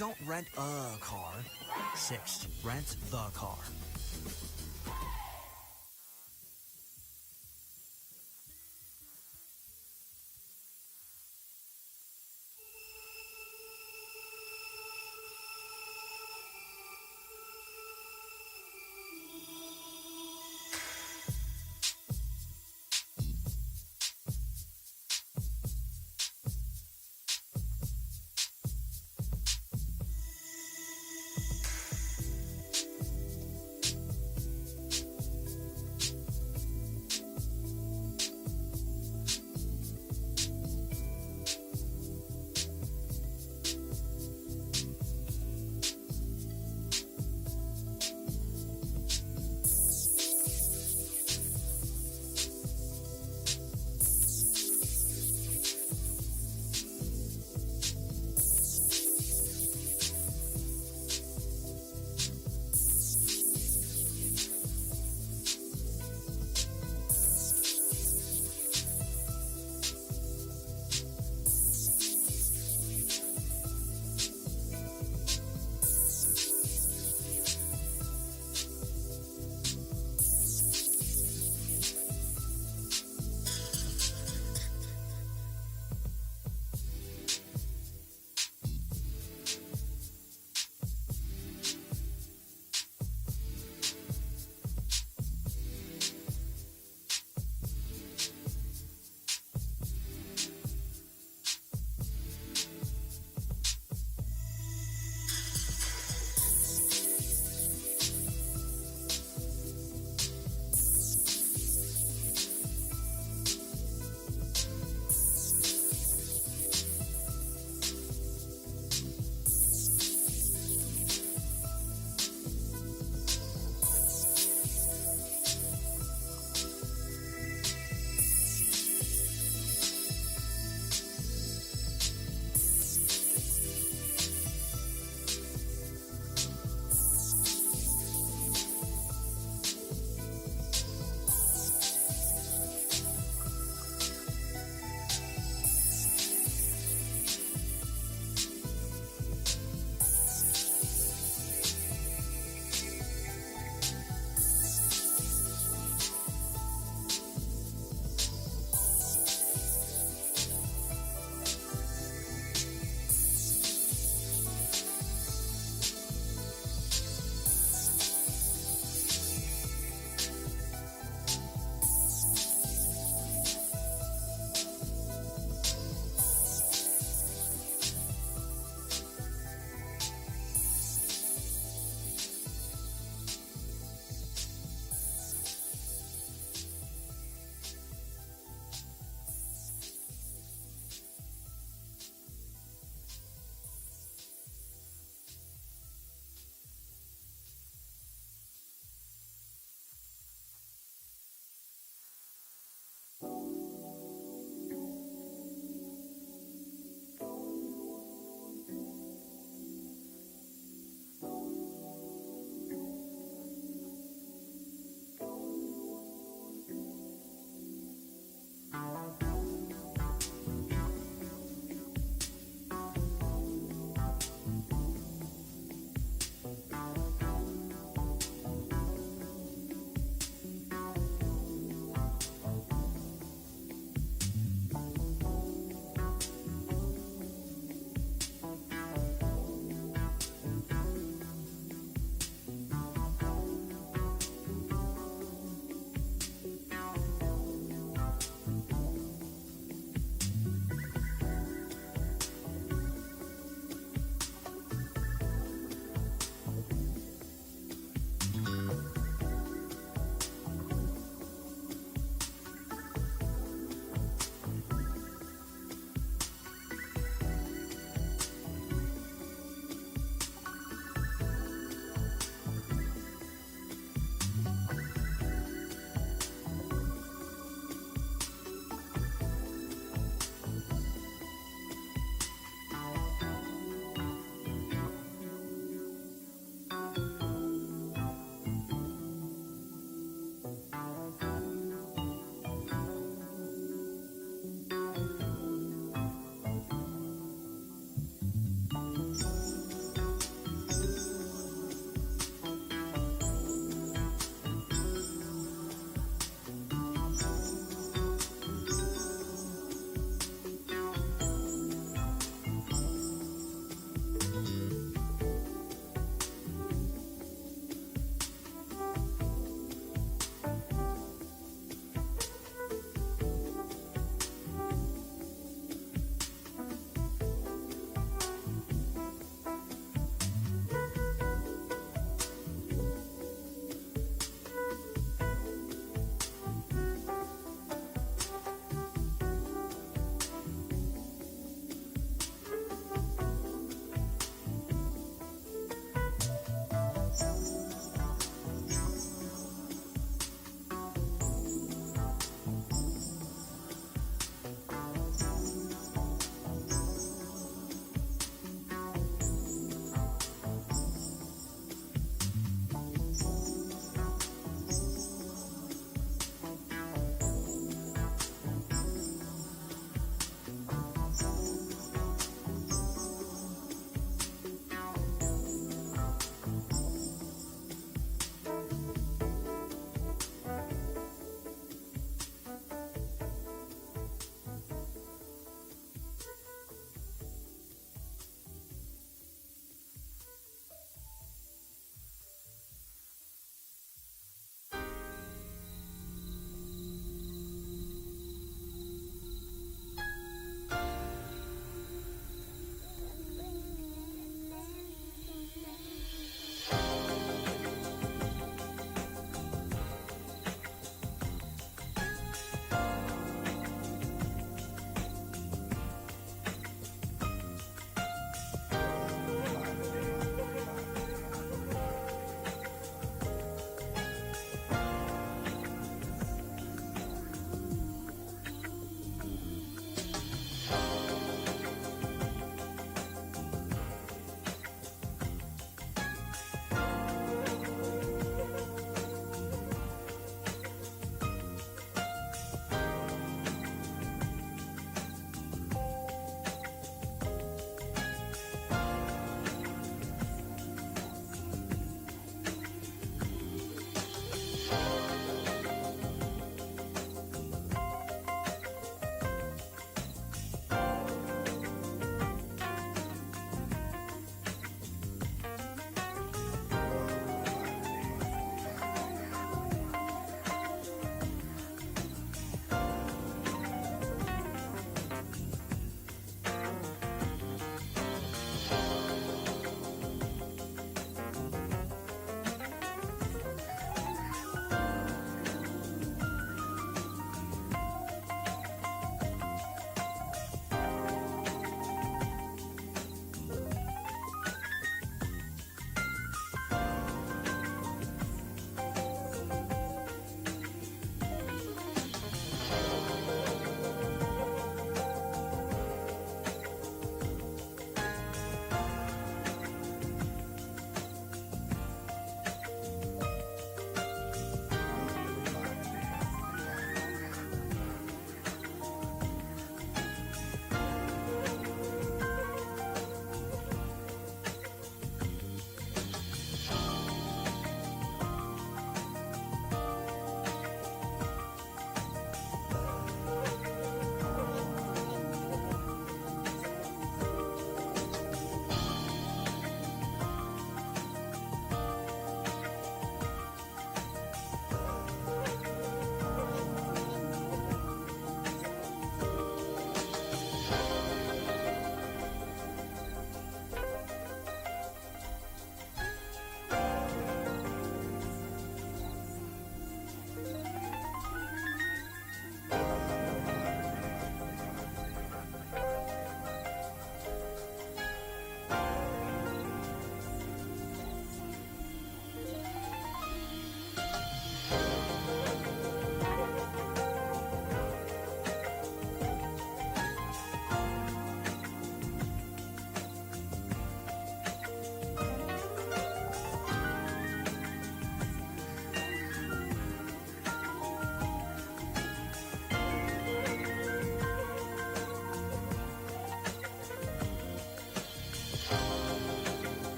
Don't rent a car. 6. Rent the car.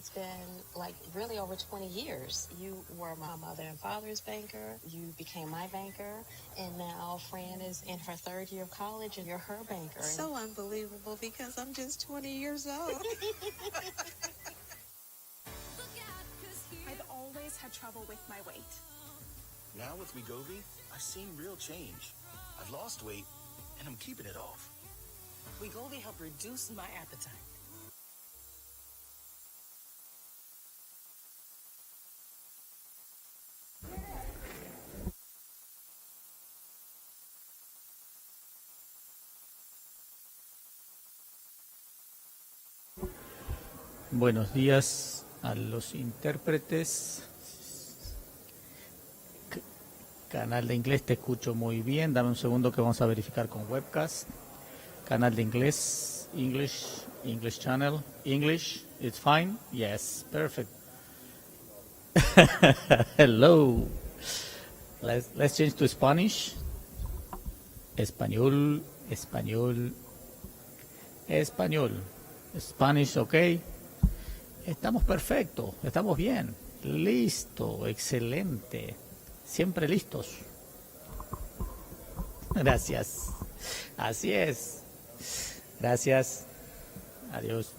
It's been like really over 20 years. You were my mother and father's banker. You became my banker. And now Fran is in her third year of college and you're her banker. So unbelievable because I'm just 20 years old. I've always had trouble with my weight. Now with Wegovy, I've seen real change. I've lost weight, and I'm keeping it off. Wegovy helped reduce my appetite. Buenos días a los intérpretes. Canal de inglés, te escucho muy bien. Dame un segundo que vamos a verificar con webcast. Canal de inglés, English channel, English, it's fine? Yes, perfect. Hello. Let's change to Spanish. Español. Spanish, ok. Estamos perfecto, estamos bien. Listo, excelente. Siempre listos. Gracias. Así es. Gracias. Adiós.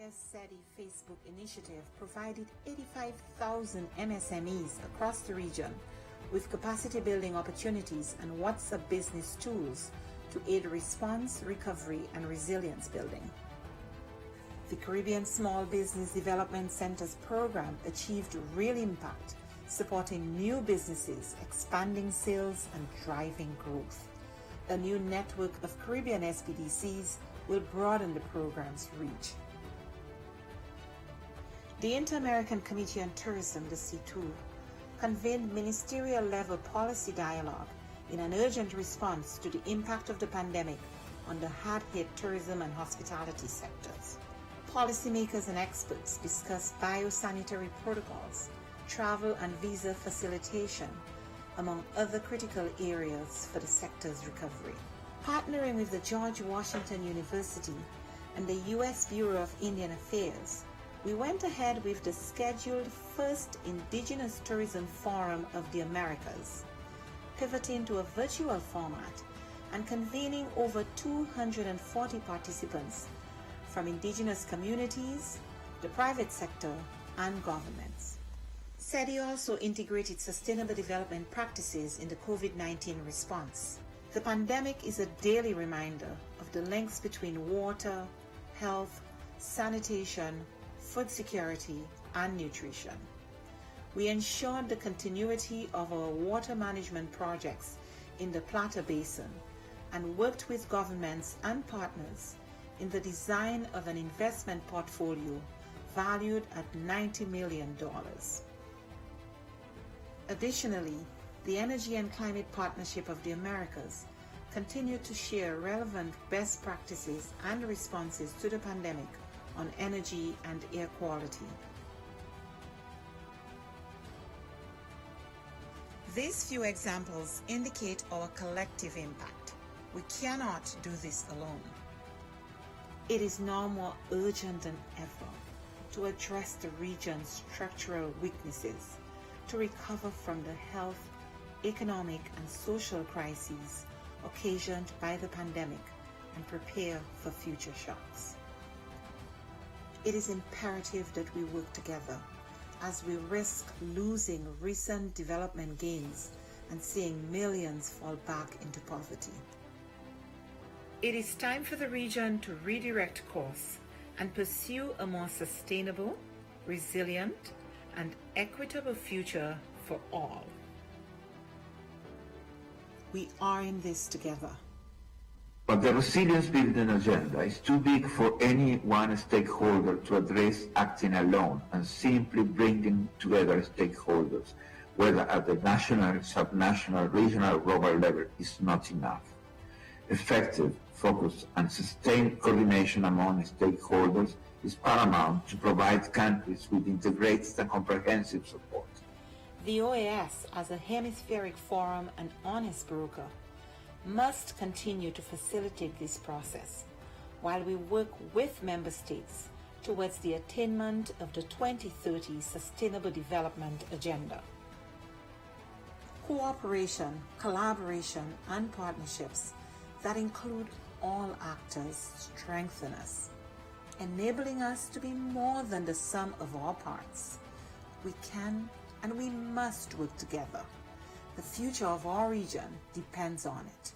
OAS SETI Facebook initiative provided 85,000 MSMEs across the region with capacity building opportunities and WhatsApp business tools to aid response, recovery, and resilience building. The Caribbean Small Business Development Center's program achieved real impact, supporting new businesses, expanding sales, and driving growth. A new network of Caribbean SBDCs will broaden the program's reach. The Inter-American Committee on Tourism, the C2, convened ministerial-level policy dialogue in an urgent response to the impact of the pandemic on the hard-hit tourism and hospitality sectors. Policymakers and experts discussed biosanitary protocols, travel and visa facilitation, among other critical areas for the sector's recovery. Partnering with the George Washington University and the U.S. Bureau of Indian Affairs, we went ahead with the scheduled first Indigenous Tourism Forum of the Americas, pivoting to a virtual format and convening over 240 participants from indigenous communities, the private sector, and governments. SETI also integrated sustainable development practices in the COVID-19 response. The pandemic is a daily reminder of the links between water, health, sanitation, food security, and nutrition. We ensured the continuity of our water management projects in the Plata Basin and worked with governments and partners in the design of an investment portfolio valued at $90 million. Additionally, the the Energy and Climate Partnership of the Americas continue to share relevant best practices and responses to the pandemic on energy and air quality. These few examples indicate our collective impact. We cannot do this alone. It is now more urgent than ever to address the region's structural weaknesses, to recover from the health, economic, and social crises occasioned by the pandemic and prepare for future shocks. It is imperative that we work together as we risk losing recent development gains and seeing millions fall back into poverty. It is time for the region to redirect course and pursue a more sustainable, resilient, and equitable future for all. We are in this together. But the resilience building agenda is too big for any one stakeholder to address acting alone, and simply bringing together stakeholders, whether at the national, subnational, regional, or global level, is not enough. Effective, focused, and sustained coordination among stakeholders is paramount to provide countries with integrated and comprehensive support. The OAS, as a hemispheric forum and honest broker, must continue to facilitate this process while we work with member states towards the attainment of the 2030 Sustainable Development Agenda. Cooperation, collaboration, and partnerships that include all actors strengthen us, enabling us to be more than the sum of our parts. We can and we must work together. The future of our region depends on it.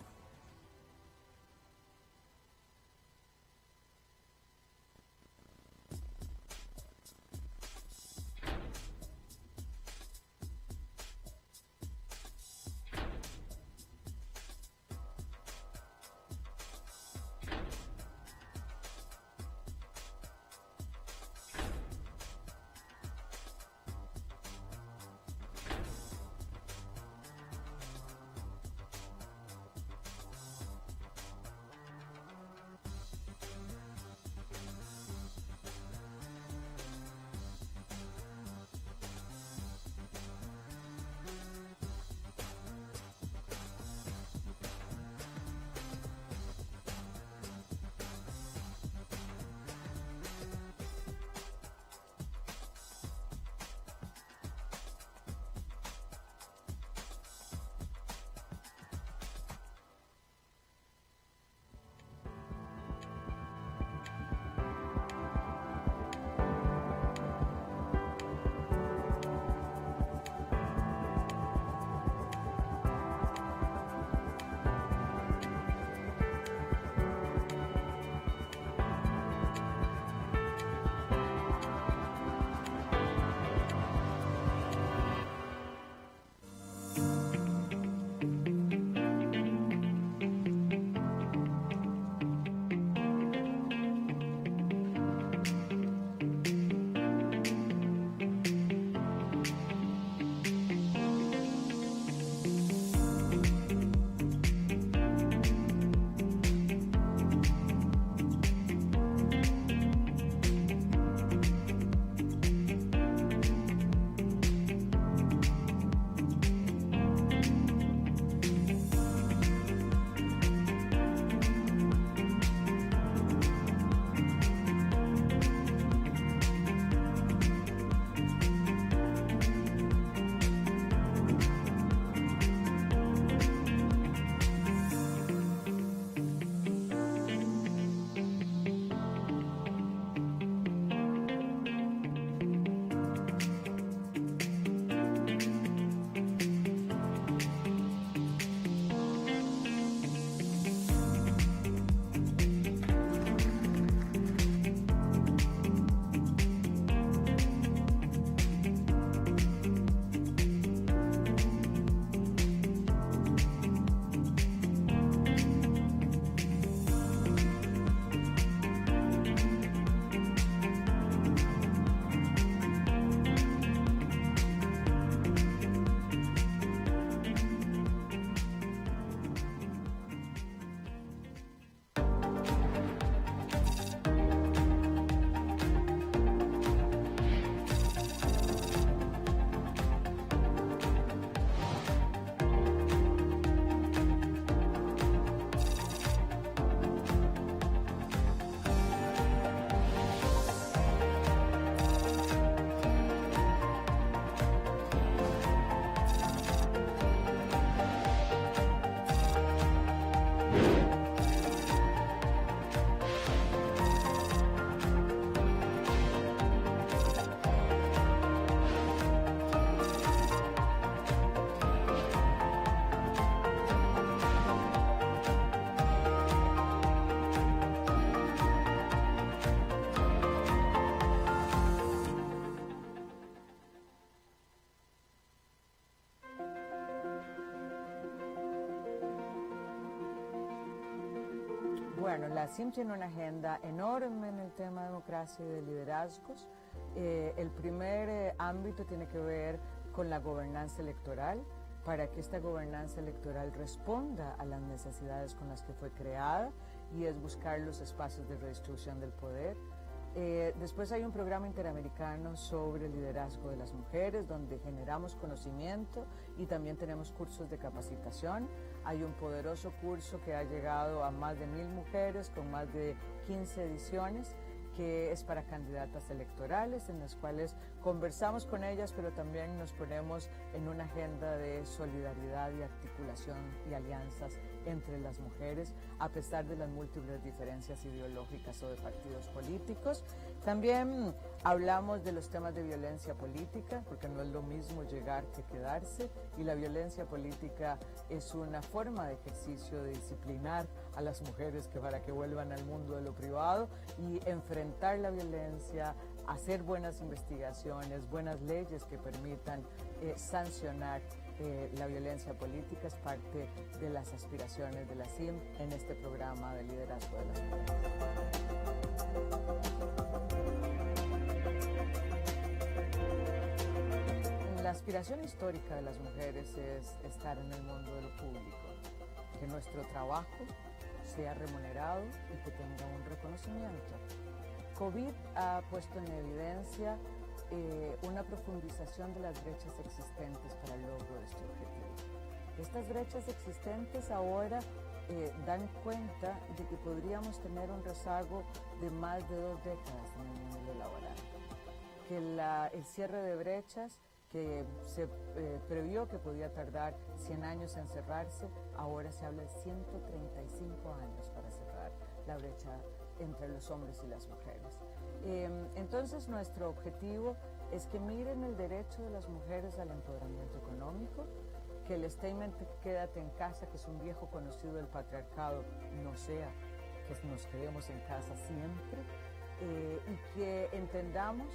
Bueno, la CIM tiene una agenda enorme en el tema de democracia y de liderazgos. El primer ámbito tiene que ver con la gobernanza electoral, para que esta gobernanza electoral responda a las necesidades con las que fue creada, y es buscar los espacios de redistribución del poder. Después hay un programa interamericano sobre liderazgo de las mujeres, donde generamos conocimiento y también tenemos cursos de capacitación. Hay un poderoso curso que ha llegado a más de 1000 mujeres con más de 15 ediciones, que es para candidatas electorales, en las cuales conversamos con ellas, pero también nos ponemos en una agenda de solidaridad y articulación y alianzas entre las mujeres, a pesar de las múltiples diferencias ideológicas o de partidos políticos. También hablamos de los temas de violencia política, porque no es lo mismo llegar que quedarse, y la violencia política es una forma de ejercicio de disciplinar a las mujeres para que vuelvan al mundo de lo privado y enfrentar la violencia, hacer buenas investigaciones, buenas leyes que permitan sancionar la violencia política. Es parte de las aspiraciones de la CIM en este programa de liderazgo de las mujeres. La aspiración histórica de las mujeres es estar en el mundo de lo público, que nuestro trabajo sea remunerado y que tenga un reconocimiento. COVID ha puesto en evidencia una profundización de las brechas existentes para el logro de este objetivo. Estas brechas existentes ahora dan cuenta de que podríamos tener un rezago de más de 2 décadas en el mundo laboral, que el cierre de brechas que se previó que podía tardar 100 años en cerrarse, ahora se habla de 135 años para cerrar la brecha entre los hombres y las mujeres. Entonces nuestro objetivo es que miren el derecho de las mujeres al empoderamiento económico, que el statement quédate en casa, que es un viejo conocido del patriarcado, no sea que nos quedemos en casa siempre, y que entendamos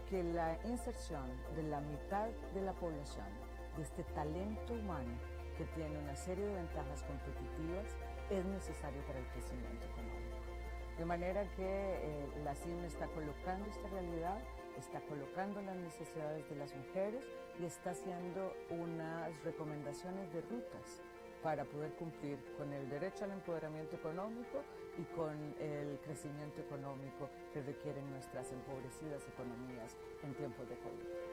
que la inserción de la mitad de la población, de este talento humano que tiene una serie de ventajas competitivas, es necesario para el crecimiento económico. De manera que la CIM está colocando esta realidad, está colocando las necesidades de las mujeres y está haciendo unas recomendaciones de rutas para poder cumplir con el derecho al empoderamiento económico y con el crecimiento económico que requieren nuestras empobrecidas economías en tiempos de COVID.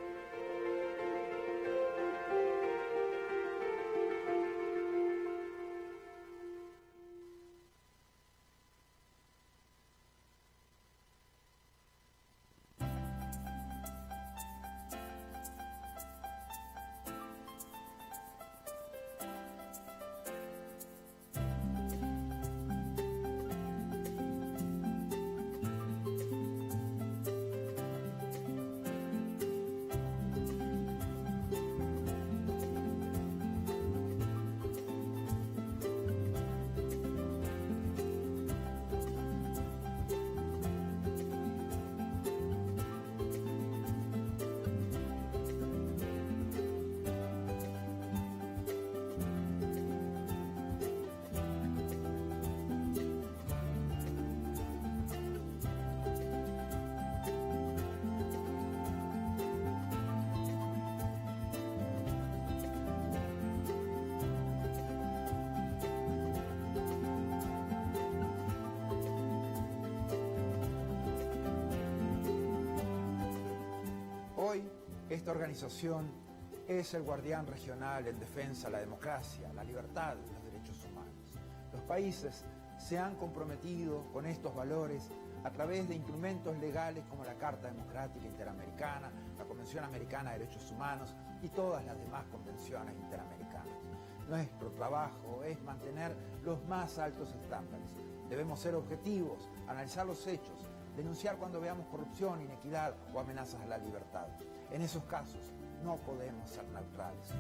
Hoy, esta organización es el guardián regional en defensa de la democracia, la libertad y los derechos humanos. Los países se han comprometido con estos valores a través de instrumentos legales como la Carta Democrática Interamericana, la Convención Americana de Derechos Humanos y todas las demás convenciones interamericanas. Nuestro trabajo es mantener los más altos estándares. Debemos ser objetivos, analizar los hechos, denunciar cuando veamos corrupción, inequidad o amenazas a la libertad. En esos casos no podemos ser neutrales.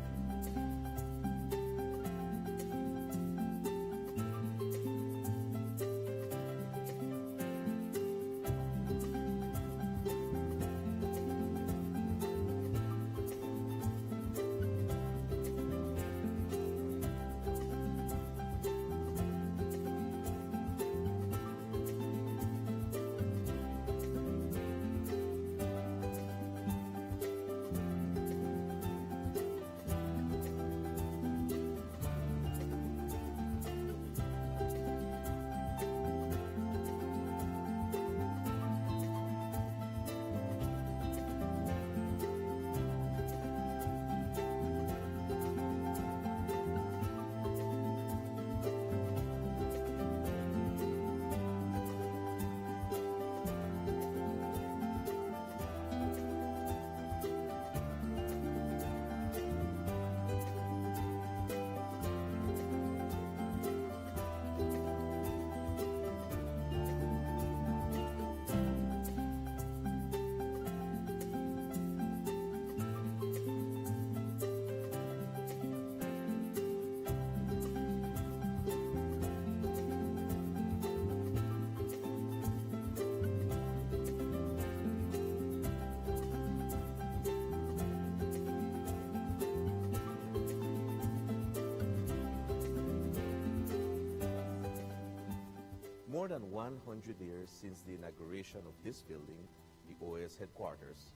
than 100 years since the inauguration of this building, the OAS headquarters,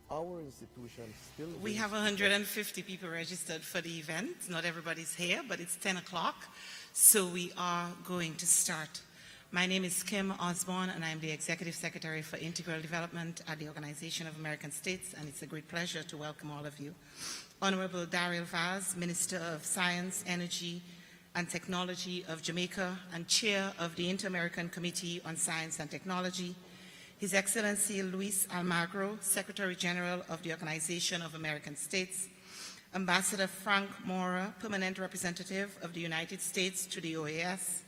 our institution still... We have 150 people registered for the event. Not everybody's here, but it's 10 o'clock, so we are going to start. My name is Kim Osborne, and I'm the Executive Secretary for Integral Development at the Organization of American States, and it's a great pleasure to welcome all of you. Honorable Daryl Vaz, Minister of Science, Energy, and Technology of Jamaica, and Chair of the Inter-American Committee on Science and Technology, His Excellency Luis Almagro, Secretary General of the Organization of American States, Ambassador Frank Mora, Permanent Representative of the United States to the OAS,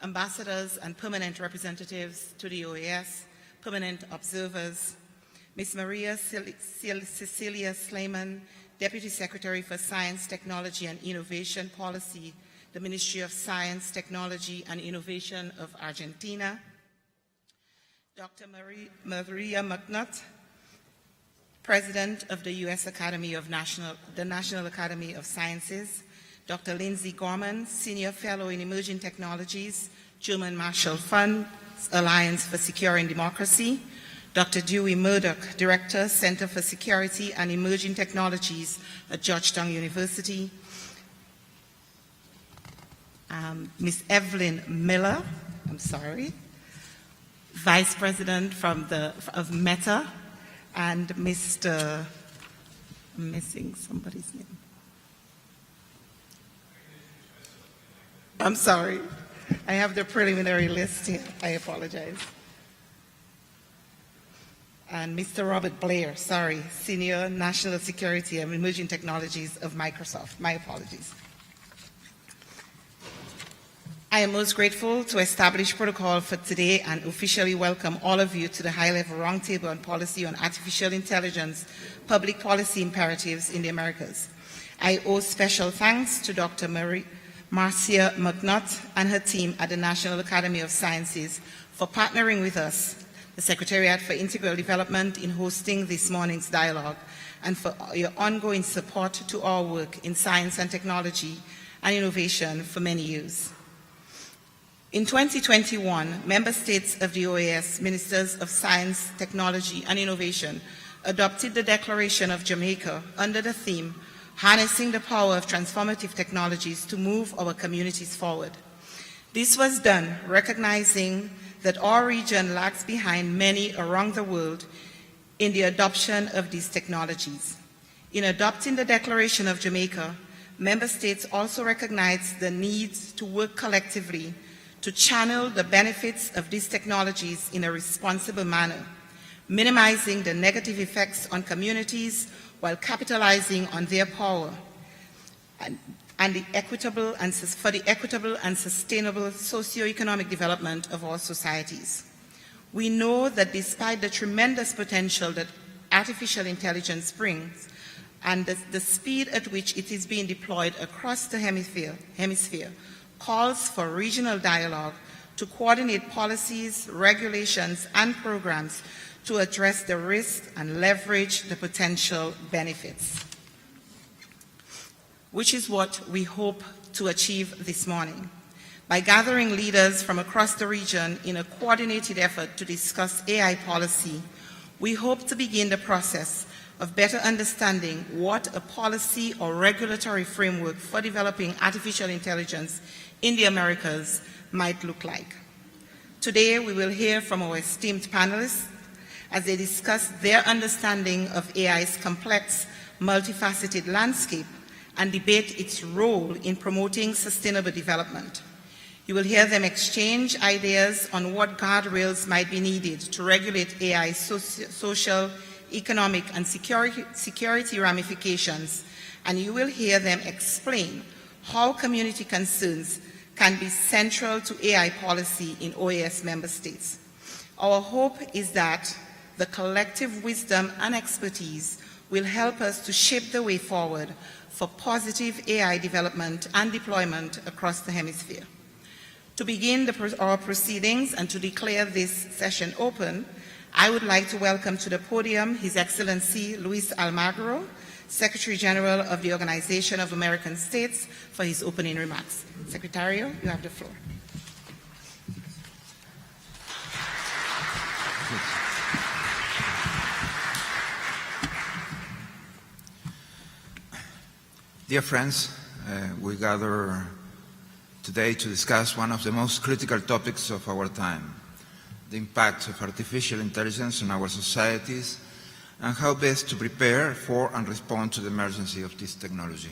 ambassadors and permanent representatives to the OAS, permanent observers, Ms. Maria Cecilia Sleiman, Deputy Secretary for Science, Technology, and Innovation Policy, the Ministry of Science, Technology, and Innovation of Argentina, Dr. Maria McNutt, President of the U.S. Academy of the National Academy of Sciences, Dr. Lindsay Gorman, Senior Fellow in Emerging Technologies, German Marshall Fund, Alliance for Securing Democracy, Dr. Dewey Murdoch, Director, Center for Security and Emerging Technologies at Georgetown University, Ms. Evelyn Miller, Vice President of Meta, and Mr. I'm missing somebody's name. I'm sorry. I have the preliminary list here. I apologize. And Mr. Robert Blair, Senior National Security and Emerging Technologies of Microsoft. My apologies. I am most grateful to establish protocol for today and officially welcome all of you to the high-level roundtable on policy on artificial intelligence, public policy imperatives in the Americas. I owe special thanks to Dr. Marcia McNutt and her team at the National Academy of Sciences for partnering with us, the Secretariat for Integral Development, in hosting this morning's dialogue, and for your ongoing support to our work in science and technology and innovation for many years. In 2021, member states of the OAS, Ministers of Science, Technology, and Innovation adopted the Declaration of Jamaica under the theme, Harnessing the Power of Transformative Technologies to Move Our Communities Forward. This was done recognizing that our region lags behind many around the world in the adoption of these technologies. In adopting the Declaration of Jamaica, member states also recognized the need to work collectively to channel the benefits of these technologies in a responsible manner, minimizing the negative effects on communities while capitalizing on their power and the equitable and sustainable socio-economic development of our societies. We know that despite the tremendous potential that artificial intelligence brings and the speed at which it is being deployed across the hemisphere calls for regional dialogue to coordinate policies, regulations, and programs to address the risk and leverage the potential benefits, which is what we hope to achieve this morning. By gathering leaders from across the region in a coordinated effort to discuss AI policy, we hope to begin the process of better understanding what a policy or regulatory framework for developing artificial intelligence in the Americas might look like. Today, we will hear from our esteemed panelists as they discuss their understanding of AI's complex, multifaceted landscape and debate its role in promoting sustainable development. You will hear them exchange ideas on what guardrails might be needed to regulate AI's social, economic, and security ramifications, and you will hear them explain how community concerns can be central to AI policy in OAS member states. Our hope is that the collective wisdom and expertise will help us to shape the way forward for positive AI development and deployment across the hemisphere. To begin our proceedings and to declare this session open, I would like to welcome to the podium His Excellency Luis Almagro, Secretary General of the Organization of American States, for his opening remarks. Secretarial, you have the floor. Dear friends, we gather today to discuss one of the most critical topics of our time, the impact of artificial intelligence on our societies and how best to prepare for and respond to the emergency of this technology.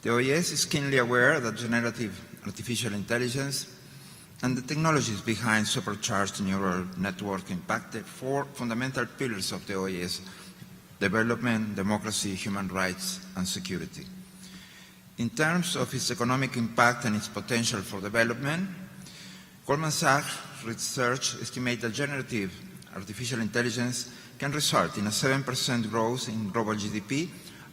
The OAS is keenly aware that generative artificial intelligence and the technologies behind supercharged neural network impact the four fundamental pillars of the OAS: development, democracy, human rights, and security. In terms of its economic impact and its potential for development, Goldman Sachs research estimates that generative artificial intelligence can result in a 7% growth in global GDP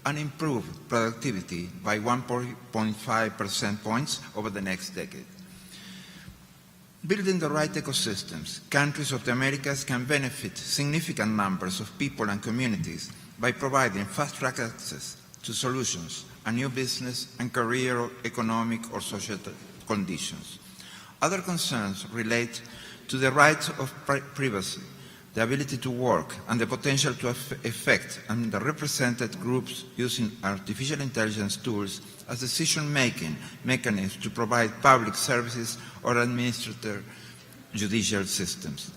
and improve productivity by 1.5 percentage points over the next decade. Building the right ecosystems, countries of the Americas can benefit significant numbers of people and communities by providing fast-track access to solutions and new business and career, economic, or social conditions. Other concerns relate to the right of privacy, the ability to work, and the potential to affect underrepresented groups using artificial intelligence tools as decision-making mechanisms to provide public services or administer judicial systems.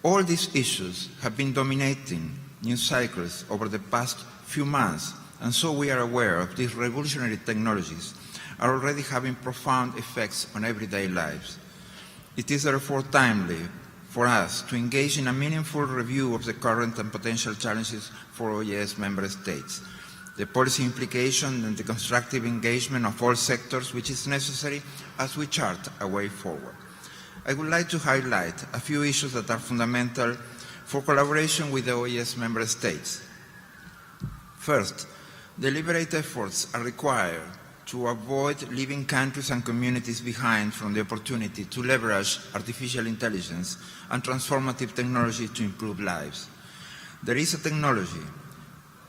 All these issues have been dominating news cycles over the past few months, and so we are aware of these revolutionary technologies are already having profound effects on everyday lives. It is therefore timely for us to engage in a meaningful review of the current and potential challenges for OAS member states, the policy implication and the constructive engagement of all sectors which is necessary as we chart a way forward. I would like to highlight a few issues that are fundamental for collaboration with the OAS member states. First, deliberate efforts are required to avoid leaving countries and communities behind from the opportunity to leverage artificial intelligence and transformative technology to improve lives. There is a technology,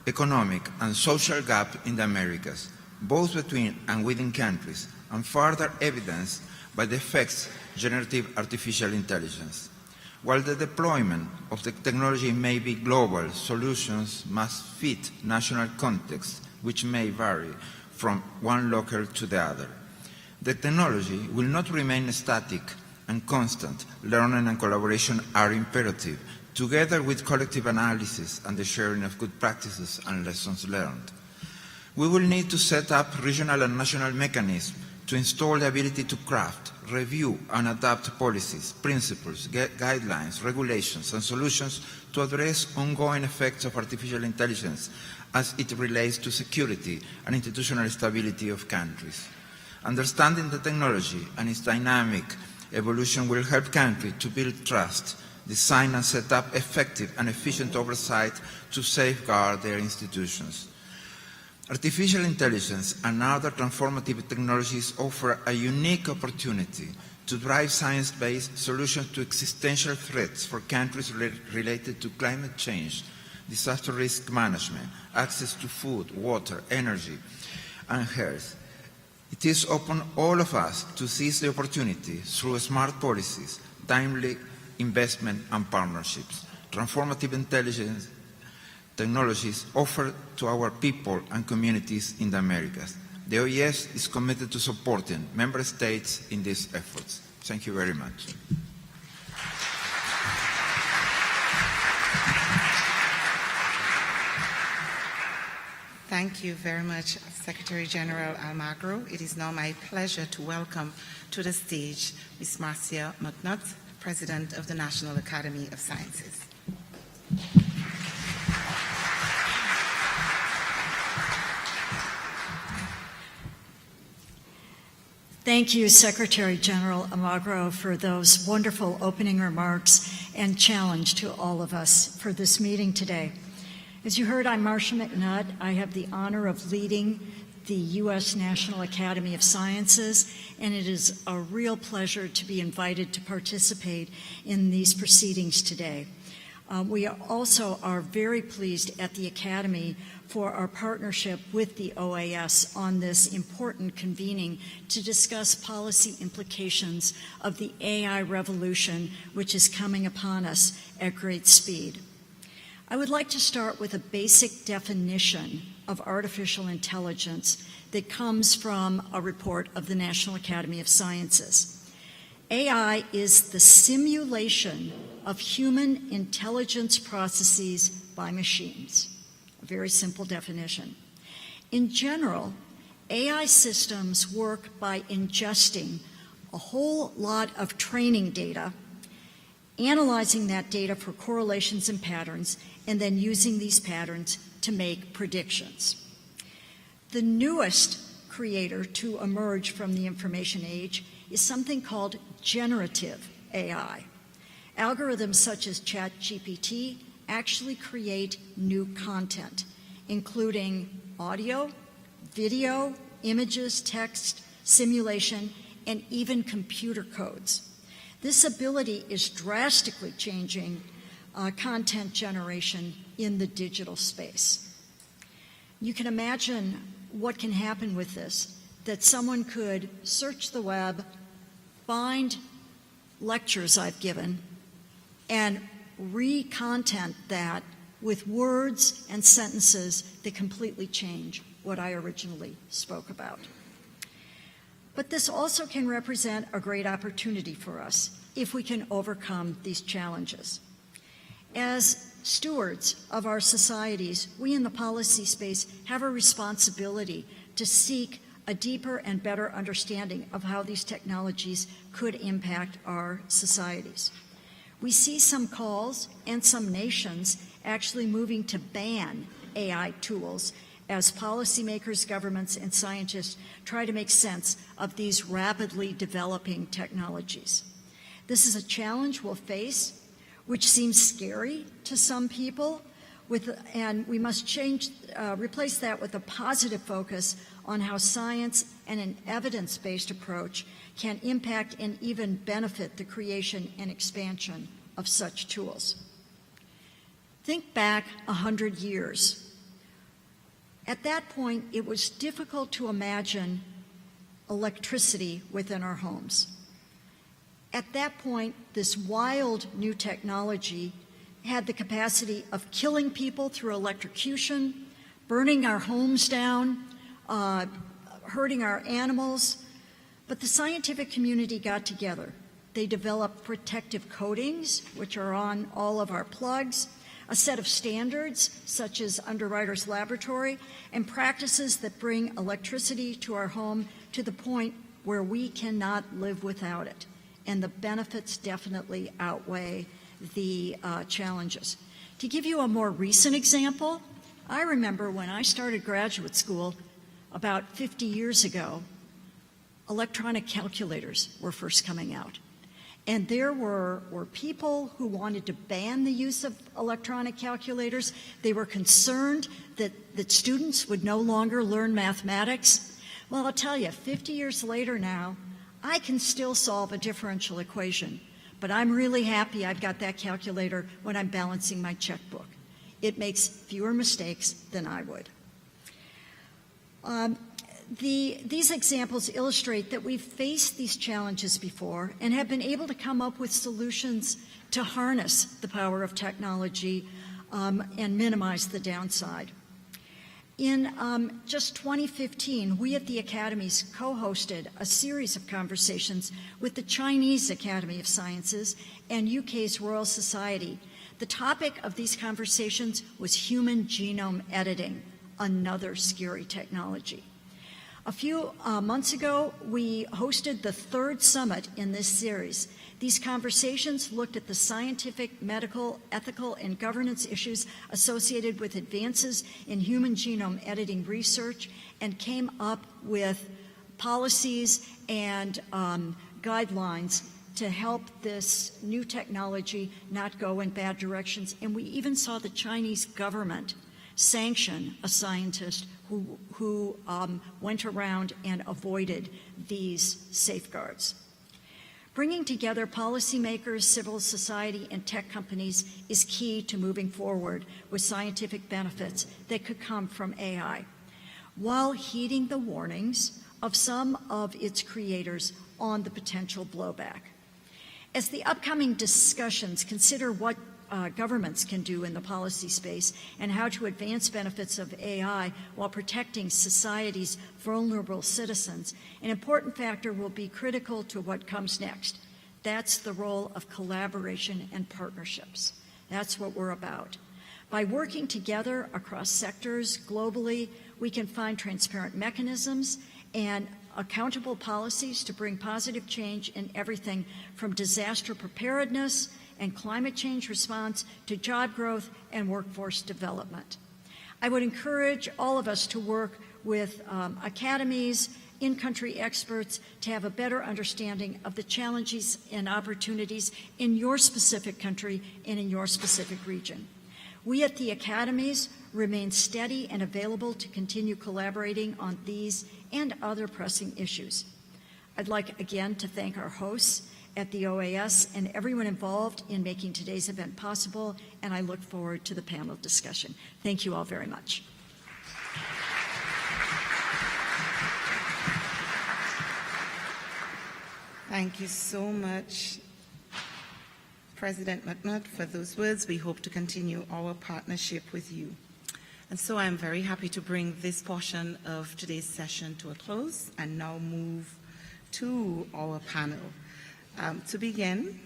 economic, and social gap in the Americas, both between and within countries, and further evidenced by the effects generative artificial intelligence. While the deployment of the technology may be global, solutions must fit national contexts, which may vary from one local to the other. The technology will not remain static and constant. Learning and collaboration are imperative, together with collective analysis and the sharing of good practices and lessons learned. We will need to set up regional and national mechanisms to install the ability to craft, review, and adapt policies, principles, guidelines, regulations, and solutions to address ongoing effects of artificial intelligence as it relates to security and institutional stability of countries. Understanding the technology and its dynamic evolution will help countries to build trust, design and set up effective and efficient oversight to safeguard their institutions. Artificial intelligence and other transformative technologies offer a unique opportunity to drive science-based solutions to existential threats for countries related to climate change, disaster risk management, access to food, water, energy, and health. It is upon all of us to seize the opportunity through smart policies, timely investment, and partnerships. Transformative intelligence technologies offered to our people and communities in the Americas. The OAS is committed to supporting member states in these efforts. Thank you very much. Thank you very much, Secretary General Almagro. It is now my pleasure to welcome to the stage Ms. Marcia McNutt, President of the National Academy of Sciences. Thank you, Secretary General Almagro, for those wonderful opening remarks and challenge to all of us for this meeting today. As you heard, I'm Marcia McNutt. I have the honor of leading the U.S. National Academy of Sciences, and it is a real pleasure to be invited to participate in these proceedings today. We also are very pleased at the Academy for our partnership with the OAS on this important convening to discuss policy implications of the AI revolution, which is coming upon us at great speed. I would like to start with a basic definition of artificial intelligence that comes from a report of the National Academy of Sciences. AI is the simulation of human intelligence processes by machines. A very simple definition. In general, AI systems work by ingesting a whole lot of training data, analyzing that data for correlations and patterns, and then using these patterns to make predictions. The newest creator to emerge from the information age is something called generative AI. Algorithms such as ChatGPT actually create new content, including audio, video, images, text, simulation, and even computer codes. This ability is drastically changing content generation in the digital space. You can imagine what can happen with this, that someone could search the web, find lectures I've given, and re-content that with words and sentences that completely change what I originally spoke about. But this also can represent a great opportunity for us if we can overcome these challenges. As stewards of our societies, we in the policy space have a responsibility to seek a deeper and better understanding of how these technologies could impact our societies. We see some calls and some nations actually moving to ban AI tools as policymakers, governments, and scientists try to make sense of these rapidly developing technologies. This is a challenge we'll face, which seems scary to some people, and we must replace that with a positive focus on how science and an evidence-based approach can impact and even benefit the creation and expansion of such tools. Think back 100 years. At that point, it was difficult to imagine electricity within our homes. At that point, this wild new technology had the capacity of killing people through electrocution, burning our homes down, hurting our animals. But the scientific community got together. They developed protective coatings, which are on all of our plugs, a set of standards, such as Underwriters Laboratory, and practices that bring electricity to our home to the point where we cannot live without it. And the benefits definitely outweigh the challenges. To give you a more recent example, I remember when I started graduate school about 50 years ago, electronic calculators were first coming out. And there were people who wanted to ban the use of electronic calculators. They were concerned that students would no longer learn mathematics. Well, I'll tell you, 50 years later now, I can still solve a differential equation, but I'm really happy I've got that calculator when I'm balancing my checkbook. It makes fewer mistakes than I would. These examples illustrate that we've faced these challenges before and have been able to come up with solutions to harness the power of technology and minimize the downside. In just 2015, we at the Academies co-hosted a series of conversations with the Chinese Academy of Sciences and UK's Royal Society. The topic of these conversations was human genome editing, another scary technology. A few months ago, we hosted the third summit in this series. These conversations looked at the scientific, medical, ethical, and governance issues associated with advances in human genome editing research and came up with policies and guidelines to help this new technology not go in bad directions. And we even saw the Chinese government sanction a scientist who went around and avoided these safeguards. Bringing together policymakers, civil society, and tech companies is key to moving forward with scientific benefits that could come from AI, while heeding the warnings of some of its creators on the potential blowback. As the upcoming discussions consider what governments can do in the policy space and how to advance benefits of AI while protecting society's vulnerable citizens, an important factor will be critical to what comes next. That's the role of collaboration and partnerships. That's what we're about. By working together across sectors globally, we can find transparent mechanisms and accountable policies to bring positive change in everything from disaster preparedness and climate change response to job growth and workforce development. I would encourage all of us to work with academies, in-country experts to have a better understanding of the challenges and opportunities in your specific country and in your specific region. We at the academies remain steady and available to continue collaborating on these and other pressing issues. I'd like again to thank our hosts at the OAS and everyone involved in making today's event possible, and I look forward to the panel discussion. Thank you all very much. Thank you so much, President McNutt, for those words. We hope to continue our partnership with you. And so I'm very happy to bring this portion of today's session to a close and now move to our panel. To begin,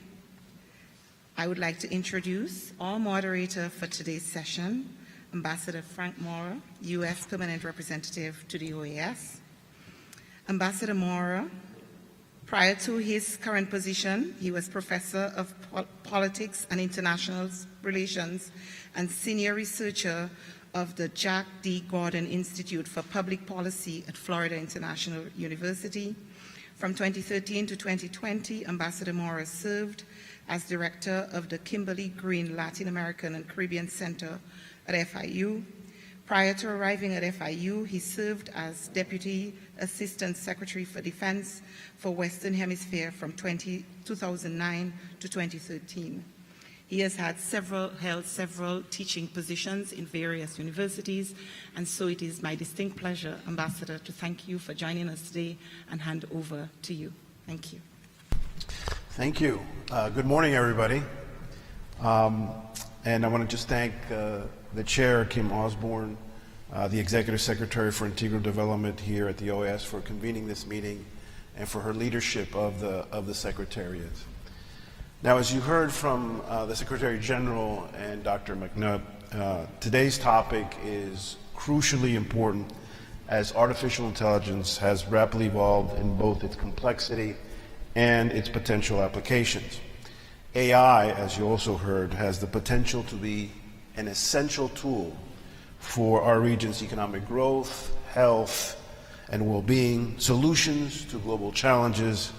I would like to introduce our moderator for today's session, Ambassador Frank Maurer, U.S. Permanent Representative to the OAS. Ambassador Maurer, prior to his current position, he was Professor of Politics and International Relations and Senior Researcher of the Jack D. Gordon Institute for Public Policy at Florida International University. From 2013 to 2020, Ambassador Maurer served as Director of the Kimberly Green Latin American and Caribbean Center at FIU. Prior to arriving at FIU, he served as Deputy Assistant Secretary for Defense for Western Hemisphere from 2009 to 2013. He has held several teaching positions in various universities, and so it is my distinct pleasure, Ambassador, to thank you for joining us today and hand over to you. Thank you. Thank you. Good morning, everybody. And I want to just thank the Chair, Kim Osborne, the Executive Secretary for Integral Development here at the OAS for convening this meeting and for her leadership of the Secretariat. Now, as you heard from the Secretary General and Dr. McNutt, today's topic is crucially important as artificial intelligence has rapidly evolved in both its complexity and its potential applications. AI, as you also heard, has the potential to be an essential tool for our region's economic growth, health, and well-being, solutions to global challenges,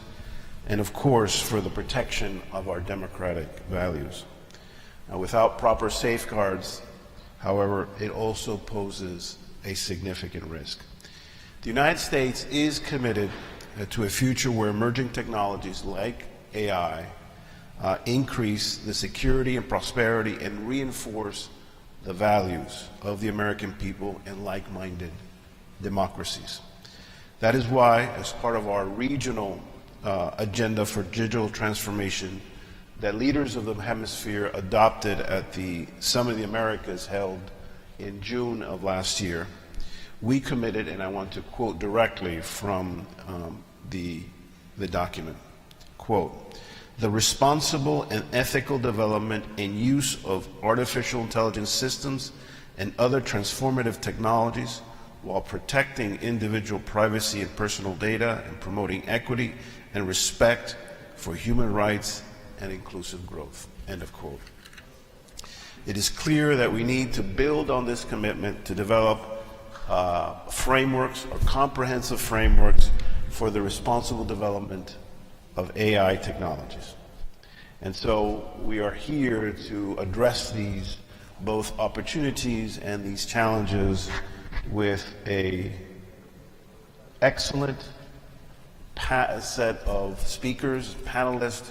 and of course, for the protection of our democratic values. Now, without proper safeguards, however, it also poses a significant risk. The United States is committed to a future where emerging technologies like AI increase the security and prosperity and reinforce the values of the American people and like-minded democracies. That is why, as part of our regional agenda for digital transformation that leaders of the hemisphere adopted at the Summit of the Americas held in June of last year, we committed, and I want to quote directly from the document, quote, "The responsible and ethical development and use of artificial intelligence systems and other transformative technologies while protecting individual privacy and personal data and promoting equity and respect for human rights and inclusive growth," end of quote. It is clear that we need to build on this commitment to develop frameworks or comprehensive frameworks for the responsible development of AI technologies. And so we are here to address these both opportunities and these challenges with an excellent set of speakers, panelists,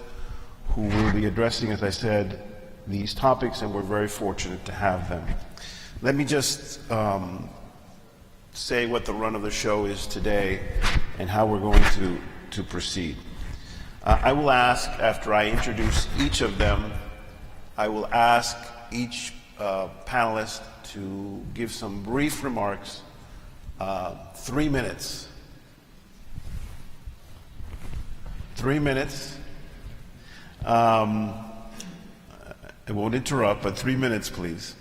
who will be addressing, as I said, these topics, and we're very fortunate to have them. Let me just say what the run of the show is today and how we're going to proceed. I will ask, after I introduce each of them, I will ask each panelist to give some brief remarks, 3 minutes. 3 minutes. I won't interrupt, but 3 minutes, please.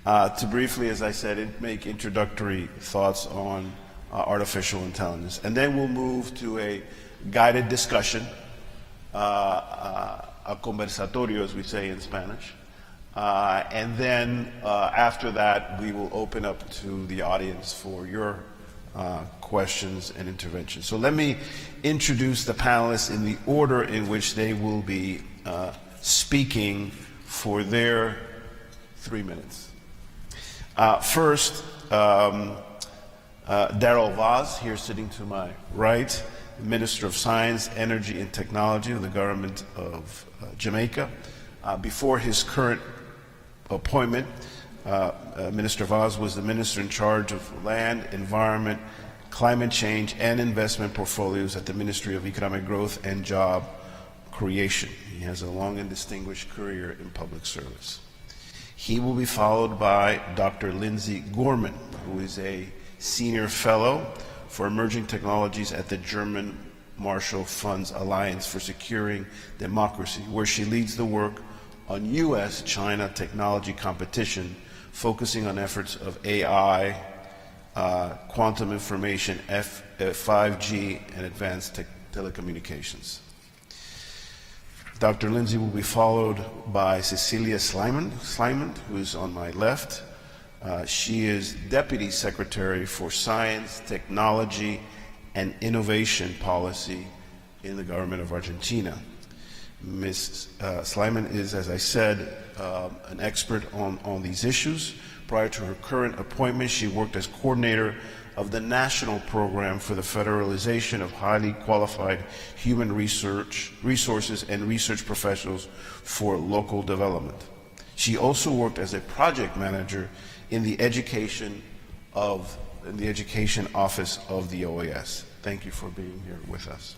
To briefly, as I said, make introductory thoughts on artificial intelligence. And then we'll move to a guided discussion, a conversatorio, as we say in Spanish. And then after that, we will open up to the audience for your questions and interventions. So let me introduce the panelists in the order in which they will be speaking for their 3 minutes. First, Daryl Vaz, here sitting to my right, Minister of Science, Energy, and Technology of the government of Jamaica. Before his current appointment, Minister Vaz was the minister in charge of land, environment, climate change, and investment portfolios at the Ministry of Economic Growth and Job Creation. He has a long and distinguished career in public service. He will be followed by Dr. Lindsay Gorman, who is a senior fellow for emerging technologies at the German Marshall Fund's Alliance for Securing Democracy, where she leads the work on U.S.-China technology competition, focusing on efforts of AI, quantum information, 5G, and advanced telecommunications. Dr. Lindsay will be followed by Cecilia Slyman, who is on my left. She is Deputy Secretary for Science, Technology, and Innovation Policy in the government of Argentina. Ms. Slyman is, as I said, an expert on these issues. Prior to her current appointment, she worked as coordinator of the National Program for the Federalization of Highly Qualified Human Resources and Research Professionals for Local Development. She also worked as a project manager in the Education Office of the OAS. Thank you for being here with us.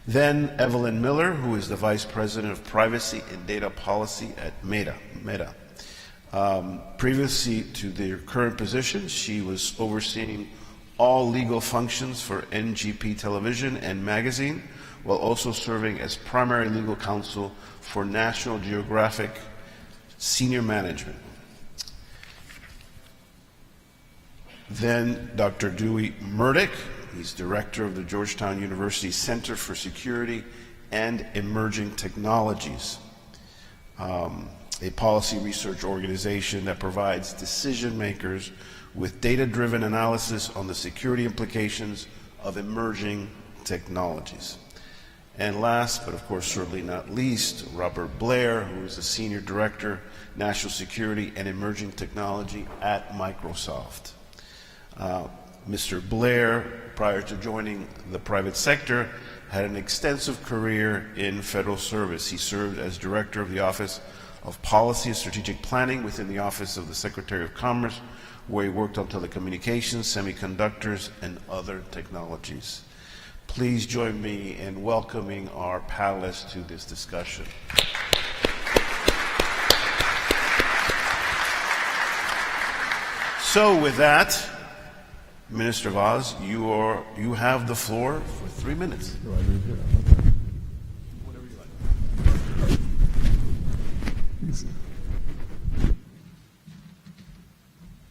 Then Evelyn Miller, who is the Vice President of Privacy and Data Policy at Meta. Previously to their current position, she was overseeing all legal functions for NGP Television and Magazine, while also serving as primary legal counsel for National Geographic Senior Management. Then Dr. Dewey Murdoch, he's director of the Georgetown University Center for Security and Emerging Technologies, a policy research organization that provides decision makers with data-driven analysis on the security implications of emerging technologies. And last, but of course certainly not least, Robert Blair, who is the Senior Director, National Security and Emerging Technology at Microsoft. Mr. Blair, prior to joining the private sector, had an extensive career in federal service. He served as Director of the Office of Policy and Strategic Planning within the Office of the Secretary of Commerce, where he worked on telecommunications, semiconductors, and other technologies. Please join me in welcoming our panelists to this discussion. So with that, Minister Vaz, you have the floor for 3 minutes.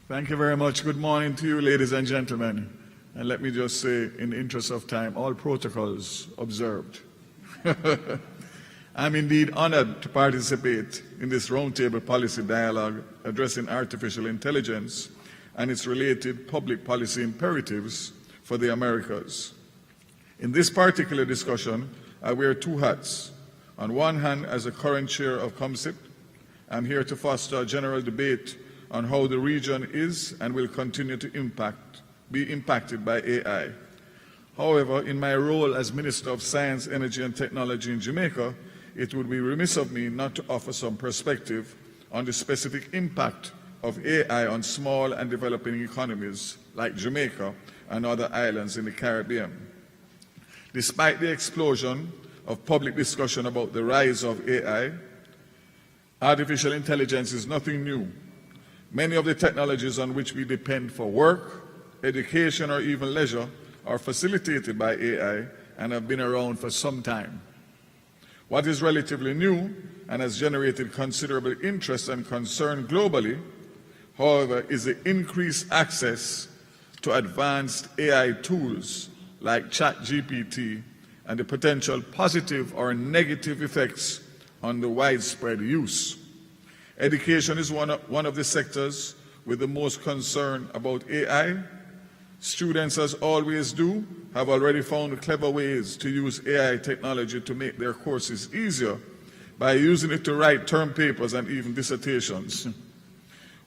Thank you very much. Good morning to you, ladies and gentlemen. And let me just say, in the interest of time, all protocols observed. I'm indeed honored to participate in this roundtable policy dialogue addressing artificial intelligence and its related public policy imperatives for the Americas. In this particular discussion, I wear two hats. On one hand, as the current chair of COMSIP, I'm here to foster a general debate on how the region is and will continue to be impacted by AI. However, in my role as Minister of Science, Energy and Technology in Jamaica, it would be remiss of me not to offer some perspective on the specific impact of AI on small and developing economies like Jamaica and other islands in the Caribbean. Despite the explosion of public discussion about the rise of AI, artificial intelligence is nothing new. Many of the technologies on which we depend for work, education, or even leisure are facilitated by AI and have been around for some time. What is relatively new and has generated considerable interest and concern globally, however, is the increased access to advanced AI tools like ChatGPT and the potential positive or negative effects on the widespread use. Education is one of the sectors with the most concern about AI. Students, as always do, have already found clever ways to use AI technology to make their courses easier by using it to write term papers and even dissertations.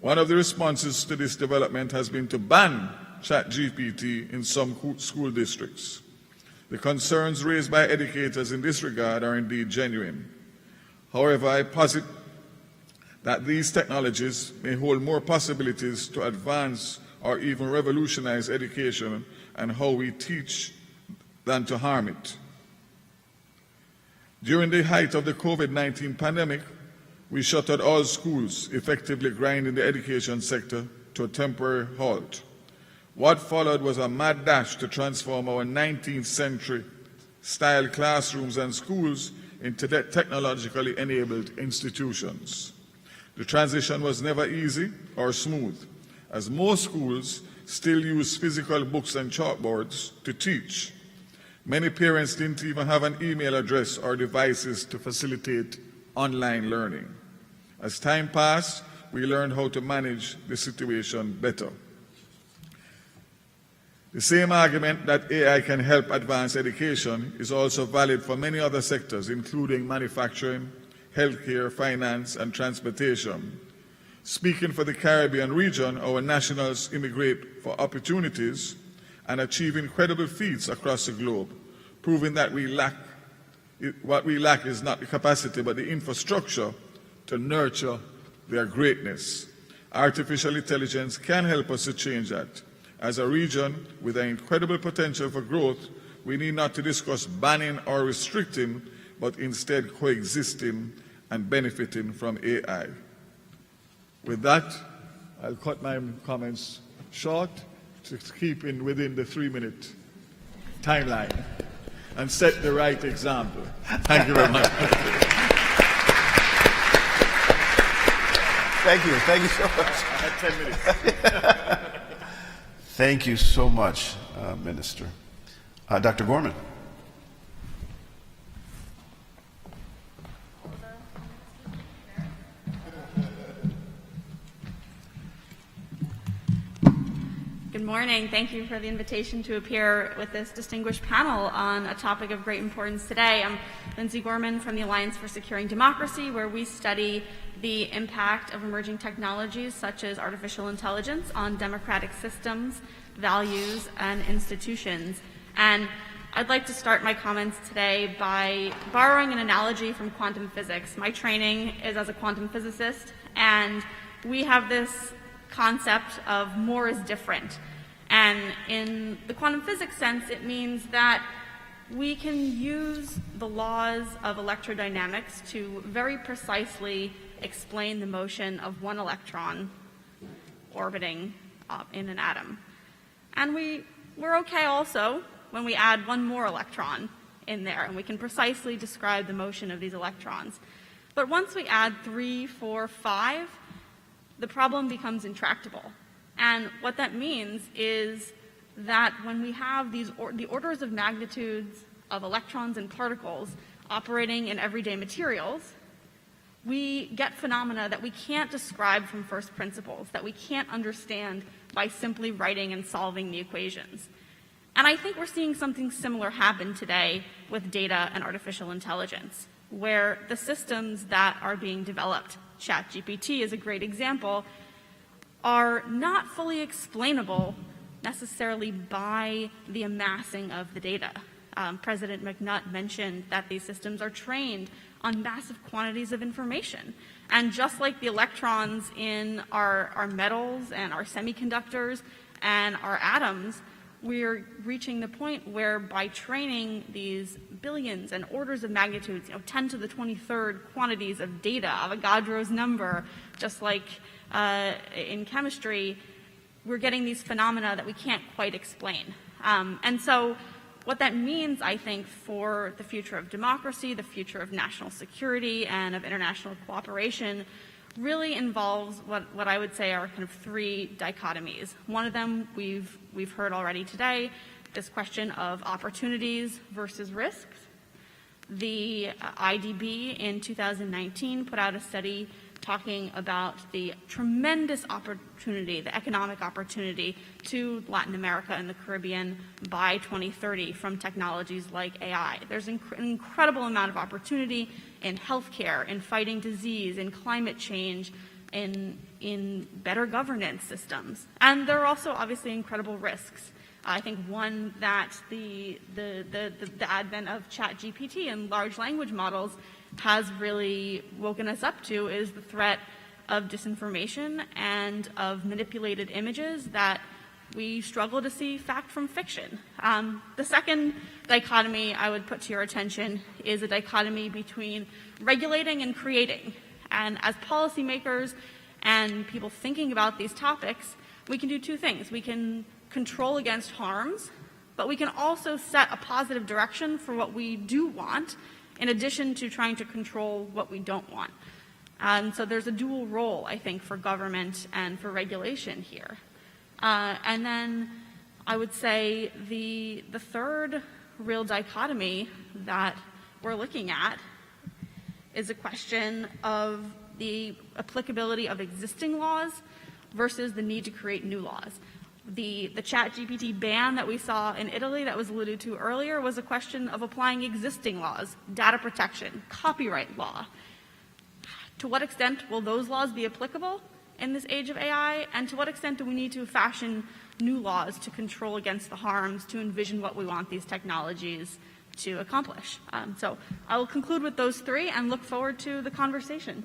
One of the responses to this development has been to ban ChatGPT in some school districts. The concerns raised by educators in this regard are indeed genuine. However, I posit that these technologies may hold more possibilities to advance or even revolutionize education and how we teach than to harm it. During the height of the COVID-19 pandemic, we shuttered all schools, effectively grinding the education sector to a temporary halt. What followed was a mad dash to transform our 19th century style classrooms and schools into technologically enabled institutions. The transition was never easy or smooth, as most schools still use physical books and chalkboards to teach. Many parents didn't even have an email address or devices to facilitate online learning. As time passed, we learned how to manage the situation better. The same argument that AI can help advance education is also valid for many other sectors, including manufacturing, healthcare, finance, and transportation. Speaking for the Caribbean region, our nationals immigrate for opportunities and achieve incredible feats across the globe, proving that what we lack is not the capacity but the infrastructure to nurture their greatness. Artificial intelligence can help us to change that. As a region with an incredible potential for growth, we need not to discuss banning or restricting, but instead coexisting and benefiting from AI. With that, I'll cut my comments short to keep within the 3-minute timeline and set the right example. Thank you very much. Thank you so much. I had 10 minutes. Thank you so much, Minister. Dr. Gorman. Good morning. Thank you for the invitation to appear with this distinguished panel on a topic of great importance today. I'm Lindsay Gorman from the Alliance for Securing Democracy, where we study the impact of emerging technologies such as artificial intelligence on democratic systems, values, and institutions. And I'd like to start my comments today by borrowing an analogy from quantum physics. My training is as a quantum physicist, and we have this concept of more is different. And in the quantum physics sense, it means that we can use the laws of electrodynamics to very precisely explain the motion of one electron orbiting in an atom. And we're okay also when we add one more electron in there, and we can precisely describe the motion of these electrons. But once we add 3, 4, 5, the problem becomes intractable. And what that means is that when we have the orders of magnitudes of electrons and particles operating in everyday materials, we get phenomena that we can't describe from first principles, that we can't understand by simply writing and solving the equations. And I think we're seeing something similar happen today with data and artificial intelligence, where the systems that are being developed, ChatGPT is a great example, are not fully explainable necessarily by the amassing of the data. President McNutt mentioned that these systems are trained on massive quantities of information. And just like the electrons in our metals and our semiconductors and our atoms, we're reaching the point where by training these billions and orders of magnitudes, 10 to the 23rd quantities of data, Avogadro's number, just like in chemistry, we're getting these phenomena that we can't quite explain. And so what that means, I think, for the future of democracy, the future of national security, and of international cooperation really involves what I would say are kind of three dichotomies. One of them we've heard already today, this question of opportunities versus risks. The IDB in 2019 put out a study talking about the tremendous opportunity, the economic opportunity to Latin America and the Caribbean by 2030 from technologies like AI. There's an incredible amount of opportunity in healthcare, in fighting disease, in climate change, in better governance systems. And there are also obviously incredible risks. I think one that the advent of ChatGPT and large language models has really woken us up to is the threat of disinformation and of manipulated images that we struggle to see fact from fiction. The second dichotomy I would put to your attention is a dichotomy between regulating and creating. And as policymakers and people thinking about these topics, we can do two things. We can control against harms, but we can also set a positive direction for what we do want, in addition to trying to control what we don't want. So there's a dual role, I think, for government and for regulation here. And then I would say the third real dichotomy that we're looking at is a question of the applicability of existing laws versus the need to create new laws. The ChatGPT ban that we saw in Italy that was alluded to earlier was a question of applying existing laws, data protection, copyright law. To what extent will those laws be applicable in this age of AI, and to what extent do we need to fashion new laws to control against the harms, to envision what we want these technologies to accomplish? So I will conclude with those three and look forward to the conversation.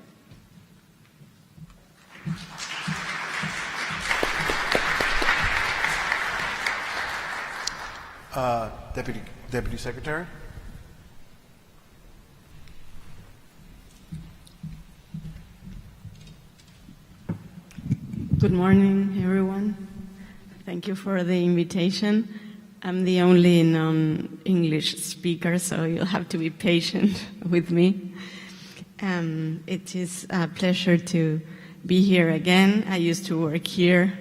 Deputy Secretary. Good morning, everyone. Thank you for the invitation. I'm the only non-English speaker, so you'll have to be patient with me. It is a pleasure to be here again. I used to work here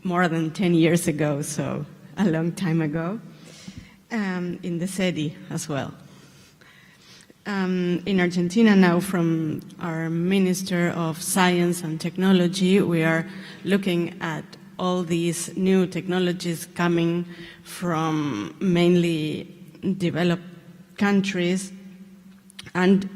more than 10 years ago, so a long time ago, in the city as well. In Argentina now, from our Minister of Science and Technology, we are looking at all these new technologies coming from mainly developed countries, and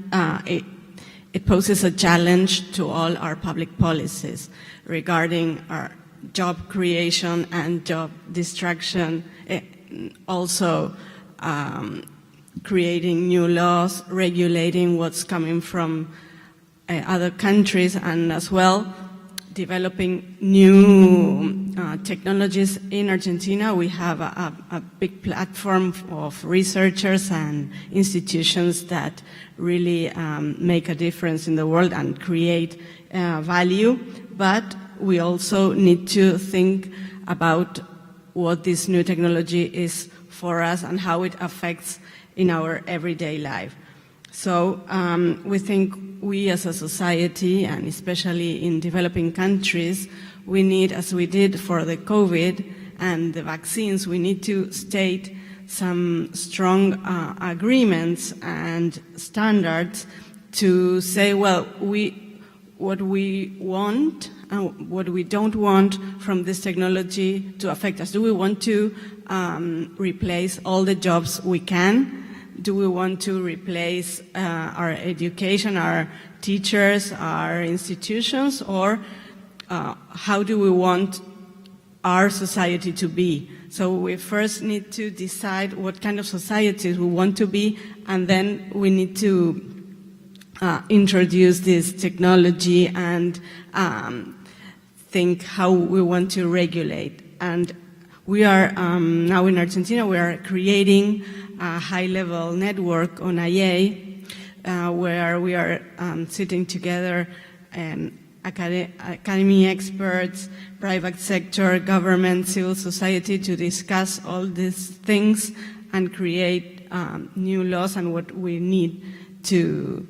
it poses a challenge to all our public policies regarding our job creation and job destruction, also creating new laws, regulating what's coming from other countries, and as well developing new technologies. In Argentina, we have a big platform of researchers and institutions that really make a difference in the world and create value, but we also need to think about what this new technology is for us and how it affects in our everyday life. So we think we as a society, and especially in developing countries, we need, as we did for the COVID and the vaccines, we need to state some strong agreements and standards to say, well, what we want and what we don't want from this technology to affect us. Do we want to replace all the jobs we can? Do we want to replace our education, our teachers, our institutions, or how do we want our society to be. So we first need to decide what kind of society we want to be, and then we need to introduce this technology and think how we want to regulate. And we are now in Argentina, we are creating a high-level network on IA where we are sitting together academy experts, private sector, government, civil society to discuss all these things and create new laws and what we need to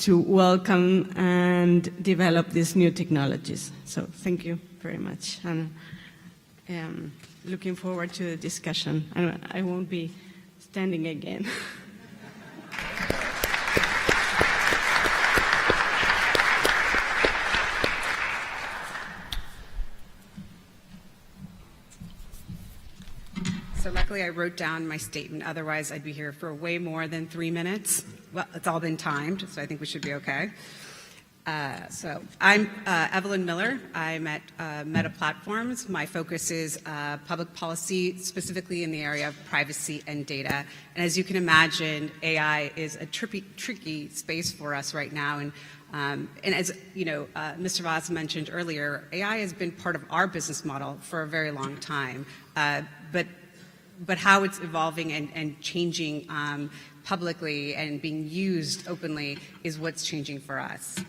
welcome and develop these new technologies. So thank you very much. And looking forward to the discussion. I won't be standing again. So luckily I wrote down my statement, otherwise I'd be here for way more than 3 minutes. Well, it's all been timed, so I think we should be okay. So I'm Evelyn Miller. I'm at Meta Platforms. My focus is public policy, specifically in the area of privacy and data. And as you can imagine, AI is a tricky space for us right now. And as you know, Mr. Vaz mentioned earlier, AI has been part of our business model for a very long time. But how it's evolving and changing publicly and being used openly is what's changing for us.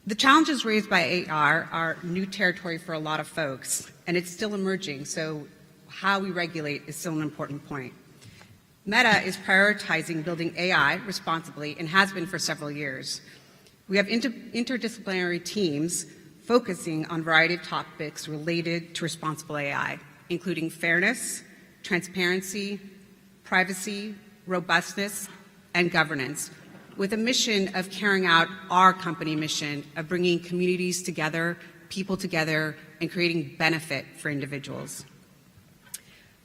The challenges raised by AR are new territory for a lot of folks, and it's still emerging, so how we regulate is still an important point. Meta is prioritizing building AI responsibly and has been for several years. We have interdisciplinary teams focusing on a variety of topics related to responsible AI, including fairness, transparency, privacy, robustness, and governance, with a mission of carrying out our company mission of bringing communities together, people together, and creating benefit for individuals.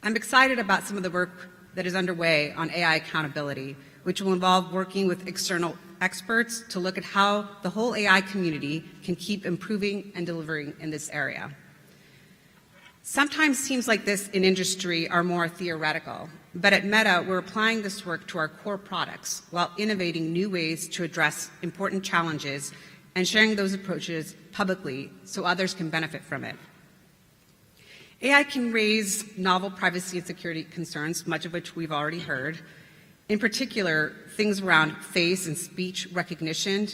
I'm excited about some of the work that is underway on AI accountability, which will involve working with external experts to look at how the whole AI community can keep improving and delivering in this area. Sometimes teams like this in industry are more theoretical, but at Meta, we're applying this work to our core products while innovating new ways to address important challenges and sharing those approaches publicly so others can benefit from it. AI can raise novel privacy and security concerns, much of which we've already heard. In particular, things around face and speech recognition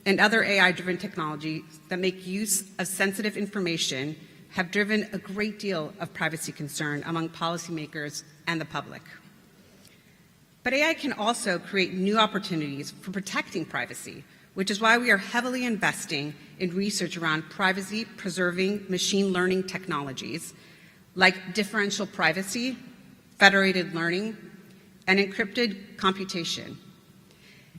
and other AI-driven technologies that make use of sensitive information have driven a great deal of privacy concern among policymakers and the public. But AI can also create new opportunities for protecting privacy, which is why we are heavily investing in research around privacy-preserving machine learning technologies like differential privacy, federated learning, and encrypted computation,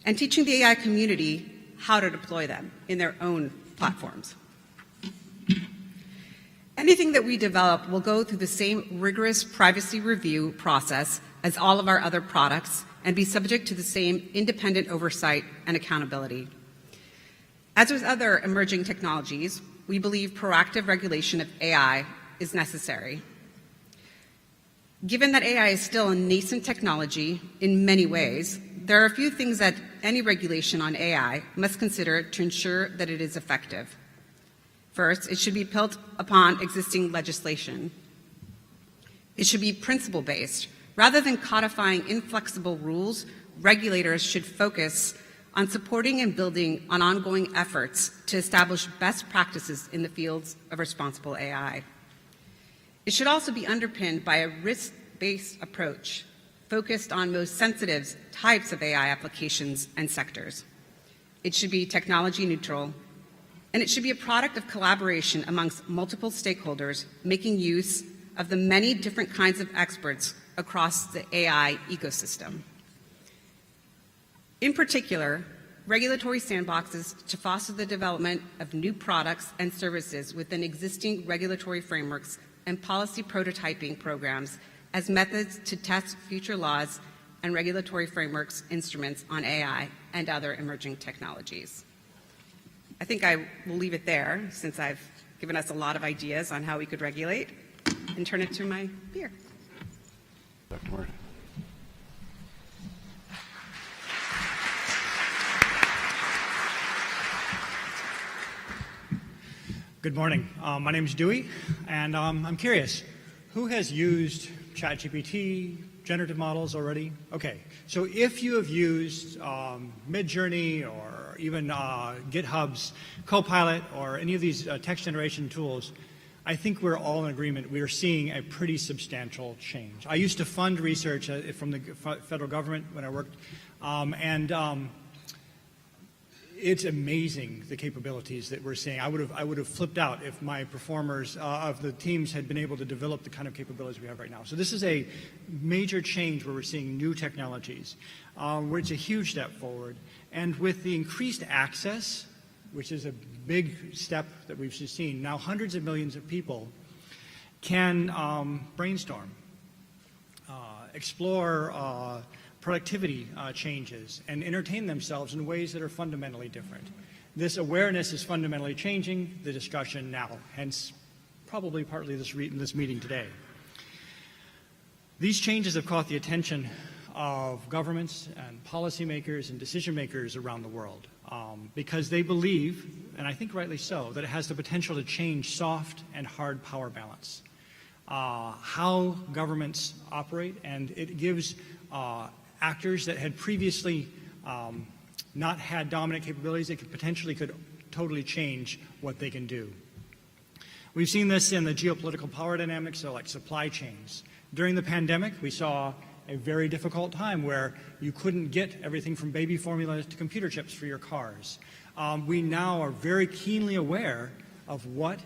and teaching the AI community how to deploy them in their own platforms. Anything that we develop will go through the same rigorous privacy review process as all of our other products and be subject to the same independent oversight and accountability. As with other emerging technologies, we believe proactive regulation of AI is necessary. Given that AI is still a nascent technology in many ways, there are a few things that any regulation on AI must consider to ensure that it is effective. First, it should be built upon existing legislation. It should be principle-based. Rather than codifying inflexible rules, regulators should focus on supporting and building on ongoing efforts to establish best practices in the fields of responsible AI. It should also be underpinned by a risk-based approach focused on most sensitive types of AI applications and sectors. It should be technology neutral, and it should be a product of collaboration amongst multiple stakeholders making use of the many different kinds of experts across the AI ecosystem. In particular, regulatory sandboxes to foster the development of new products and services within existing regulatory frameworks and policy prototyping programs as methods to test future laws and regulatory frameworks instruments on AI and other emerging technologies. I think I will leave it there since I've given us a lot of ideas on how we could regulate, and turn it to my peer. Dr. Martin. Good morning. My name is Dewey, and I'm curious, who has used ChatGPT, generative models already? Okay, so if you have used Midjourney or even GitHub's Copilot or any of these text generation tools, I think we're all in agreement. We are seeing a pretty substantial change. I used to fund research from the federal government when I worked, it's amazing the capabilities that we're seeing. I would have flipped out if my performers of the teams had been able to develop the kind of capabilities we have right now. So this is a major change where we're seeing new technologies, where it's a huge step forward. And with the increased access, which is a big step that we've seen, now hundreds of millions of people can brainstorm, explore productivity changes, and entertain themselves in ways that are fundamentally different. This awareness is fundamentally changing the discussion now, hence probably partly this meeting today. These changes have caught the attention of governments and policymakers and decision makers around the world because they believe, and I think rightly so, that it has the potential to change soft and hard power balance. How governments operate, and it gives actors that had previously not had dominant capabilities, it could totally change what they can do. We've seen this in the geopolitical power dynamics, so like supply chains. During the pandemic, we saw a very difficult time where you couldn't get everything from baby formula to computer chips for your cars. We now are very keenly aware of what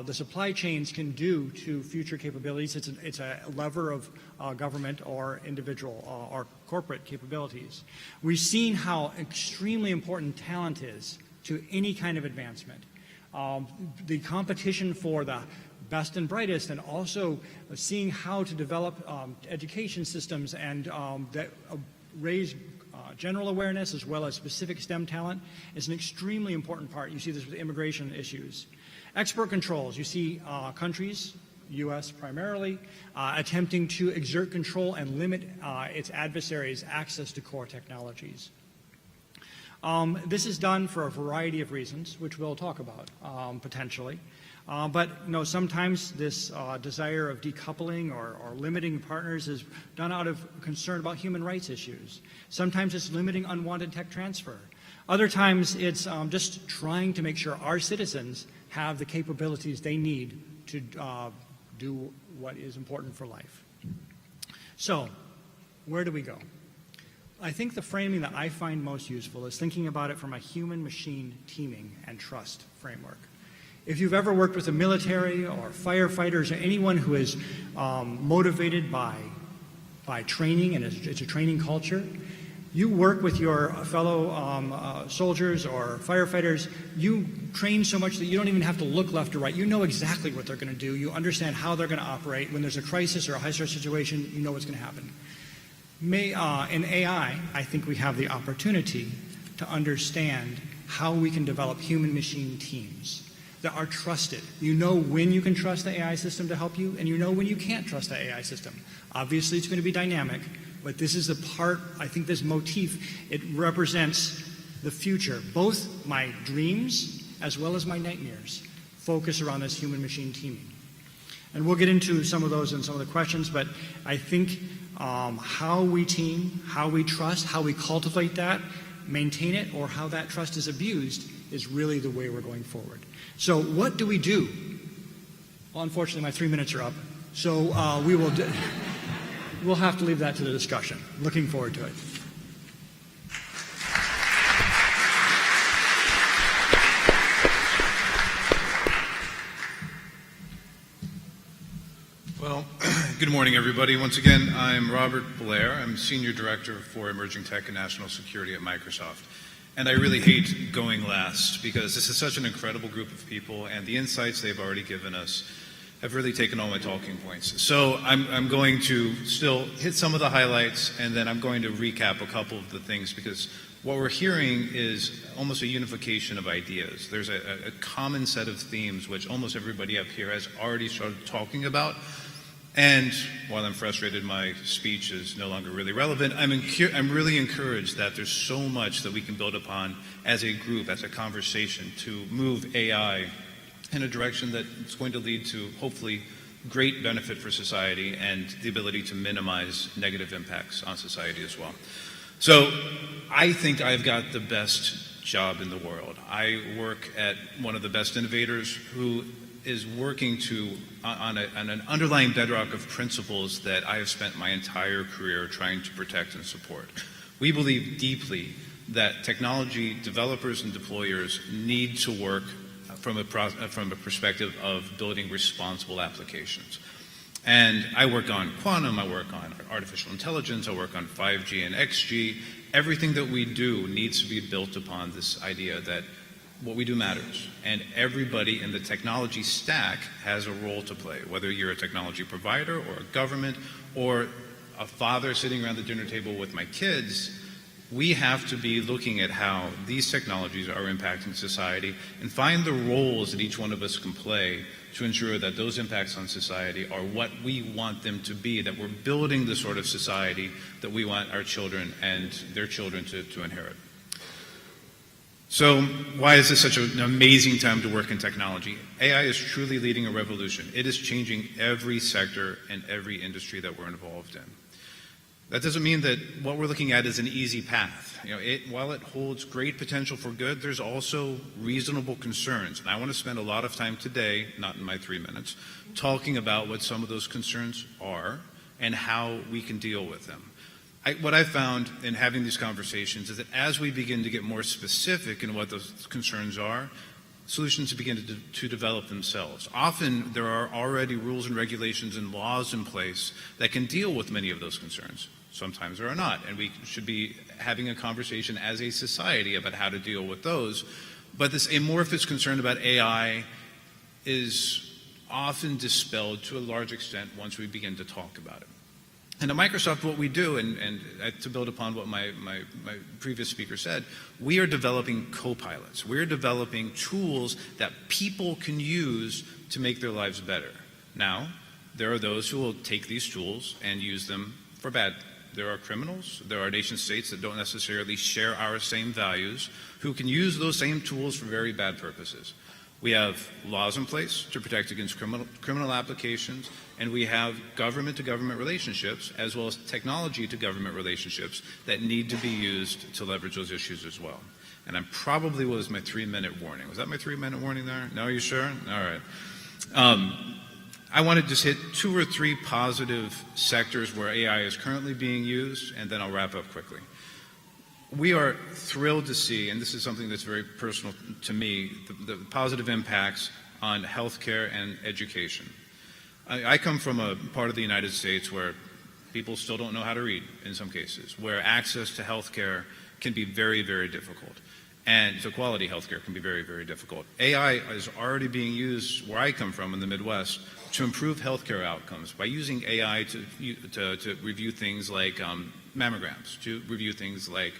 the supply chains can do to future capabilities. It's a lever of government or individual or corporate capabilities. We've seen how extremely important talent is to any kind of advancement. The competition for the best and brightest, and also seeing how to develop education systems and that raise general awareness as well as specific STEM talent is an extremely important part. You see this with immigration issues. Export controls, you see countries, U.S. primarily, attempting to exert control and limit its adversaries' access to core technologies. This is done for a variety of reasons, which we'll talk about potentially. But sometimes this desire of decoupling or limiting partners is done out of concern about human rights issues. Sometimes it's limiting unwanted tech transfer. Other times it's just trying to make sure our citizens have the capabilities they need to do what is important for life. So, where do we go? I think the framing that I find most useful is thinking about it from a human-machine teaming and trust framework. If you've ever worked with the military or firefighters or anyone who is motivated by training, and it's a training culture, you work with your fellow soldiers or firefighters, you train so much that you don't even have to look left or right. You know exactly what they're going to do. You understand how they're going to operate. When there's a crisis or a high-stress situation, you know what's going to happen. In AI, I think we have the opportunity to understand how we can develop human-machine teams that are trusted. You know when you can trust the AI system to help you, and you know when you can't trust the AI system. Obviously, it's going to be dynamic, but this is the part, I think this motif, it represents the future. Both my dreams as well as my nightmares focus around this human-machine teaming. And we'll get into some of those in some of the questions, but I think how we team, how we trust, how we cultivate that, maintain it, or how that trust is abused is really the way we're going forward. So what do we do? Well, unfortunately, my 3 minutes are up, so we'll have to leave that to the discussion. Looking forward to it. Well, good morning, everybody. Once again, I'm Robert Blair. I'm Senior Director for Emerging Tech and National Security at Microsoft. And I really hate going last because this is such an incredible group of people, and the insights they've already given us have really taken all my talking points. So I'm going to still hit some of the highlights, and then I'm going to recap a couple of the things because what we're hearing is almost a unification of ideas. There's a common set of themes which almost everybody up here has already started talking about. And while I'm frustrated my speech is no longer really relevant, I'm really encouraged that there's so much that we can build upon as a group, as a conversation, to move AI in a direction that is going to lead to, hopefully, great benefit for society and the ability to minimize negative impacts on society as well. So I think I've got the best job in the world. I work at one of the best innovators who is working on an underlying bedrock of principles that I have spent my entire career trying to protect and support. We believe deeply that technology developers and deployers need to work from a perspective of building responsible applications. And I work on quantum, I work on artificial intelligence, I work on 5G and XG. Everything that we do needs to be built upon this idea that what we do matters, and everybody in the technology stack has a role to play, whether you're a technology provider or a government or a father sitting around the dinner table with my kids. We have to be looking at how these technologies are impacting society and find the roles that each one of us can play to ensure that those impacts on society are what we want them to be, that we're building the sort of society that we want our children and their children to inherit. So why is this such an amazing time to work in technology? AI is truly leading a revolution. It is changing every sector and every industry that we're involved in. That doesn't mean that what we're looking at is an easy path. While it holds great potential for good, there's also reasonable concerns. And I want to spend a lot of time today, not in my 3 minutes, talking about what some of those concerns are and how we can deal with them. What I found in having these conversations is that as we begin to get more specific in what those concerns are, solutions begin to develop themselves. Often there are already rules and regulations and laws in place that can deal with many of those concerns. Sometimes there are not, and we should be having a conversation as a society about how to deal with those. But this amorphous concern about AI is often dispelled to a large extent once we begin to talk about it. And at Microsoft, what we do, and to build upon what my previous speaker said, we are developing co-pilots. We're developing tools that people can use to make their lives better. Now, there are those who will take these tools and use them for bad. There are criminals, there are nation states that don't necessarily share our same values, who can use those same tools for very bad purposes. We have laws in place to protect against criminal applications, and we have government-to-government relationships as well as technology-to-government relationships that need to be used to leverage those issues as well. And I probably was my 3-minute warning. Was that my 3-minute warning there? No, you sure? All right. I want to just hit 2 or 3 positive sectors where AI is currently being used, and then I'll wrap up quickly. We are thrilled to see, and this is something that's very personal to me, the positive impacts on healthcare and education. I come from a part of the United States where people still don't know how to read in some cases, where access to healthcare can be very, very difficult. And so quality healthcare can be very, very difficult. AI is already being used where I come from in the Midwest to improve healthcare outcomes by using AI to review things like mammograms, to review things like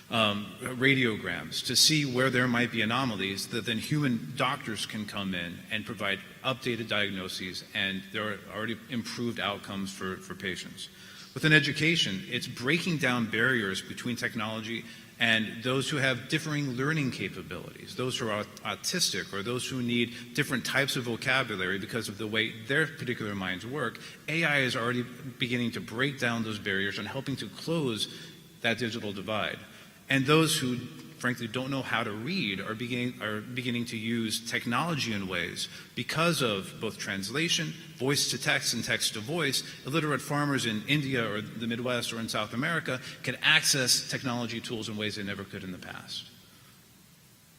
radiograms, to see where there might be anomalies that then human doctors can come in and provide updated diagnoses, and there are already improved outcomes for patients. Within education, it's breaking down barriers between technology and those who have differing learning capabilities, those who are autistic or those who need different types of vocabulary because of the way their particular minds work. AI is already beginning to break down those barriers and helping to close that digital divide. And those who, frankly, don't know how to read are beginning to use technology in ways because of both translation, voice to text and text to voice. Illiterate farmers in India or the Midwest or in South America can access technology tools in ways they never could in the past.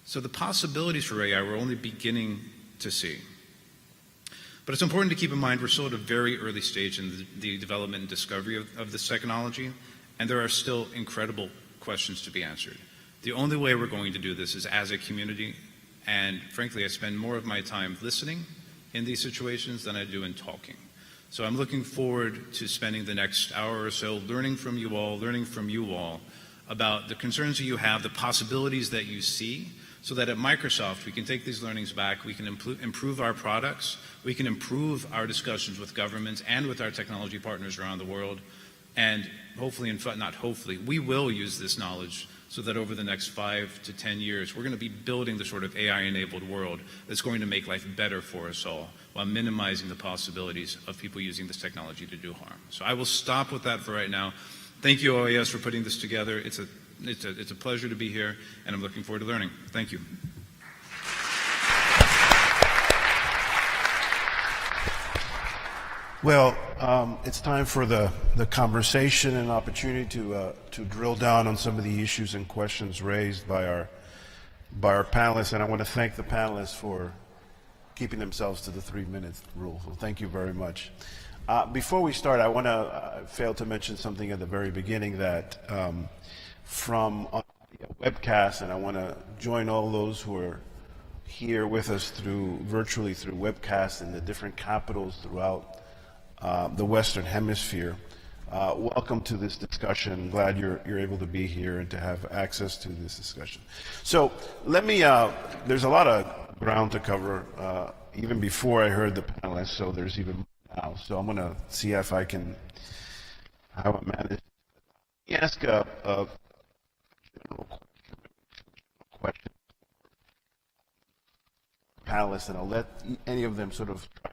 So the possibilities for AI we're only beginning to see. But it's important to keep in mind we're still at a very early stage in the development and discovery of this technology, and there are still incredible questions to be answered. The only way we're going to do this is as a community, and frankly, I spend more of my time listening in these situations than I do in talking. So I'm looking forward to spending the next hour or so learning from you all about the concerns that you have, the possibilities that you see, so that at Microsoft we can take these learnings back, we can improve our products, we can improve our discussions with governments and with our technology partners around the world, and hopefully, in fact, not hopefully, we will use this knowledge so that over the next 5 to 10 years, we're going to be building the sort of AI-enabled world that's going to make life better for us all while minimizing the possibilities of people using this technology to do harm. So I will stop with that for right now. Thank you, OAS, for putting this together. It's a pleasure to be here, and I'm looking forward to learning. Thank you. Well, it's time for the conversation and opportunity to drill down on some of the issues and questions raised by our panelists, and I want to thank the panelists for keeping themselves to the 3-minute rule. So thank you very much. Before we start, I want to fail to mention something at the very beginning that from the webcast, and I want to join all those who are here with us virtually through webcast in the different capitals throughout the Western Hemisphere. Welcome to this discussion. Glad you're able to be here and to have access to this discussion. So let me, there's a lot of ground to cover even before I heard the panelists, so there's even more now. So I'm going to see if I can, how I manage. Let me ask a general question panelists, and I'll let any of them sort of try.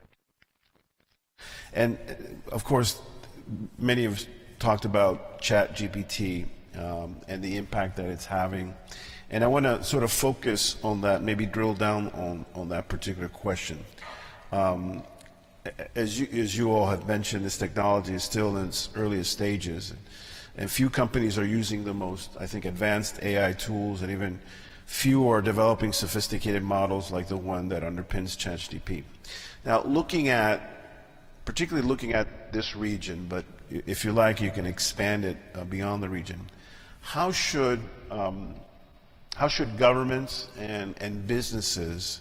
And of course, many have talked about ChatGPT and the impact that it's having. And I want to sort of focus on that, maybe drill down on that particular question. As you all have mentioned, this technology is still in its earliest stages. And few companies are using the most, I think, advanced AI tools, and even few are developing sophisticated models like the one that underpins ChatGPT. Now, particularly looking at this region, but if you like, you can expand it beyond the region. How should governments and businesses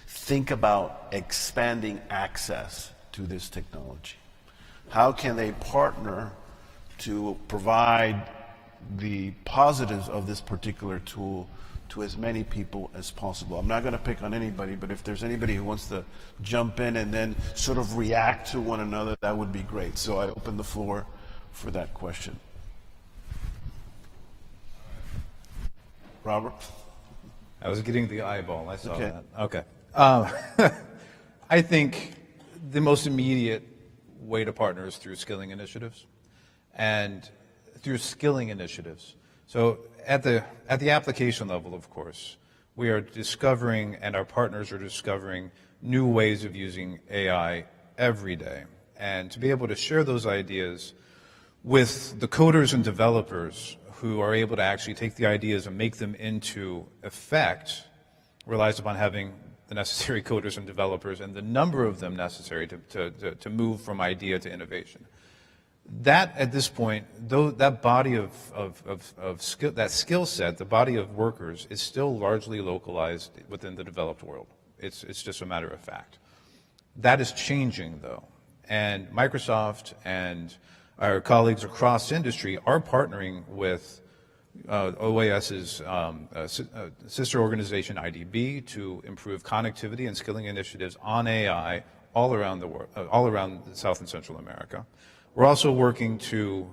think about expanding access to this technology? How can they partner to provide the positives of this particular tool to as many people as possible? I'm not going to pick on anybody, but if there's anybody who wants to jump in and then sort of react to one another, that would be great. So I open the floor for that question. Robert? I was getting the eyeball. I saw Okay. that. Okay. I think the most immediate way to partner is through skilling initiatives. And through skilling initiatives. So at the application level, of course, we are discovering, and our partners are discovering, new ways of using AI every day. And to be able to share those ideas with the coders and developers who are able to actually take the ideas and make them into effect relies upon having the necessary coders and developers and the number of them necessary to move from idea to innovation. That, at this point, though that body of skill, that skill set, the body of workers, is still largely localized within the developed world. It's just a matter of fact. That is changing, though. And Microsoft and our colleagues across industry are partnering with OAS's sister organization, IDB, to improve connectivity and skilling initiatives on AI all around the world, all around South and Central America. We're also working to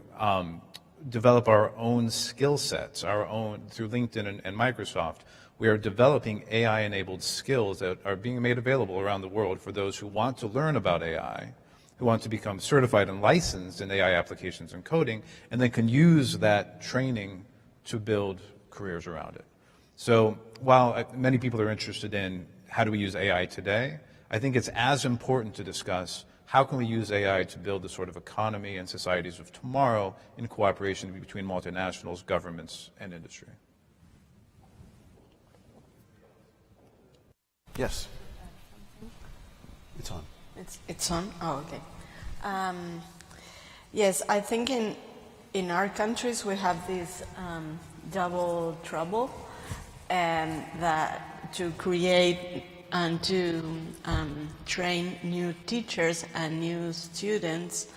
develop our own skill sets, through LinkedIn and Microsoft. We are developing AI-enabled skills that are being made available around the world for those who want to learn about AI, who want to become certified and licensed in AI applications and coding, and then can use that training to build careers around it. So while many people are interested in how do we use AI today, I think it's as important to discuss how can we use AI to build the sort of economy and societies of tomorrow in cooperation between multinationals, governments, and industry. Yes. It's on. It's on? Oh, okay. Yes, I think in our countries we have this double trouble, and that to create and to train new teachers and new students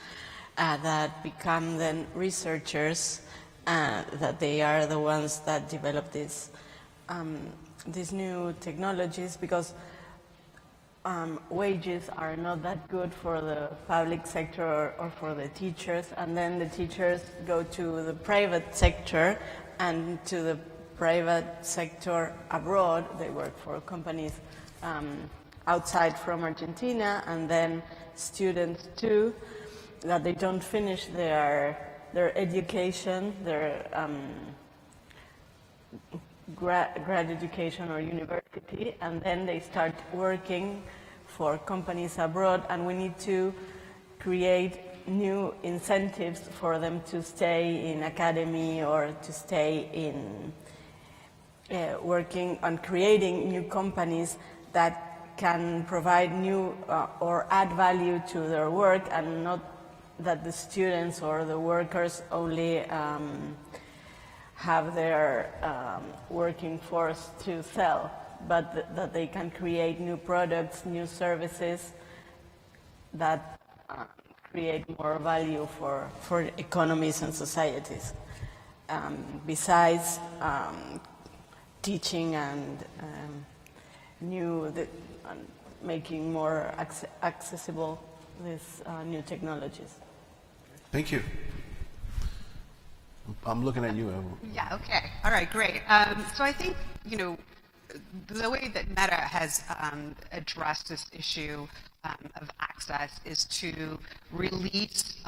that become then researchers that they are the ones that develop these new technologies, because wages are not that good for the public sector or for the teachers, and then the teachers go to the private sector, and to the private sector abroad. They work for companies outside from Argentina, and then students too, that they don't finish their education, their grad education or university, and then they start working for companies abroad, and we need to create new incentives for them to stay in academy or to stay in working on creating new companies that can provide new or add value to their work, and not that the students or the workers only have their working force to sell, but that they can create new products, new services that create more value for economies and societies. Besides teaching and making more accessible these new technologies. Thank you. I'm looking at you, Evelyn. Yeah, okay. All right, great. So I think, the way that Meta has addressed this issue of access is to release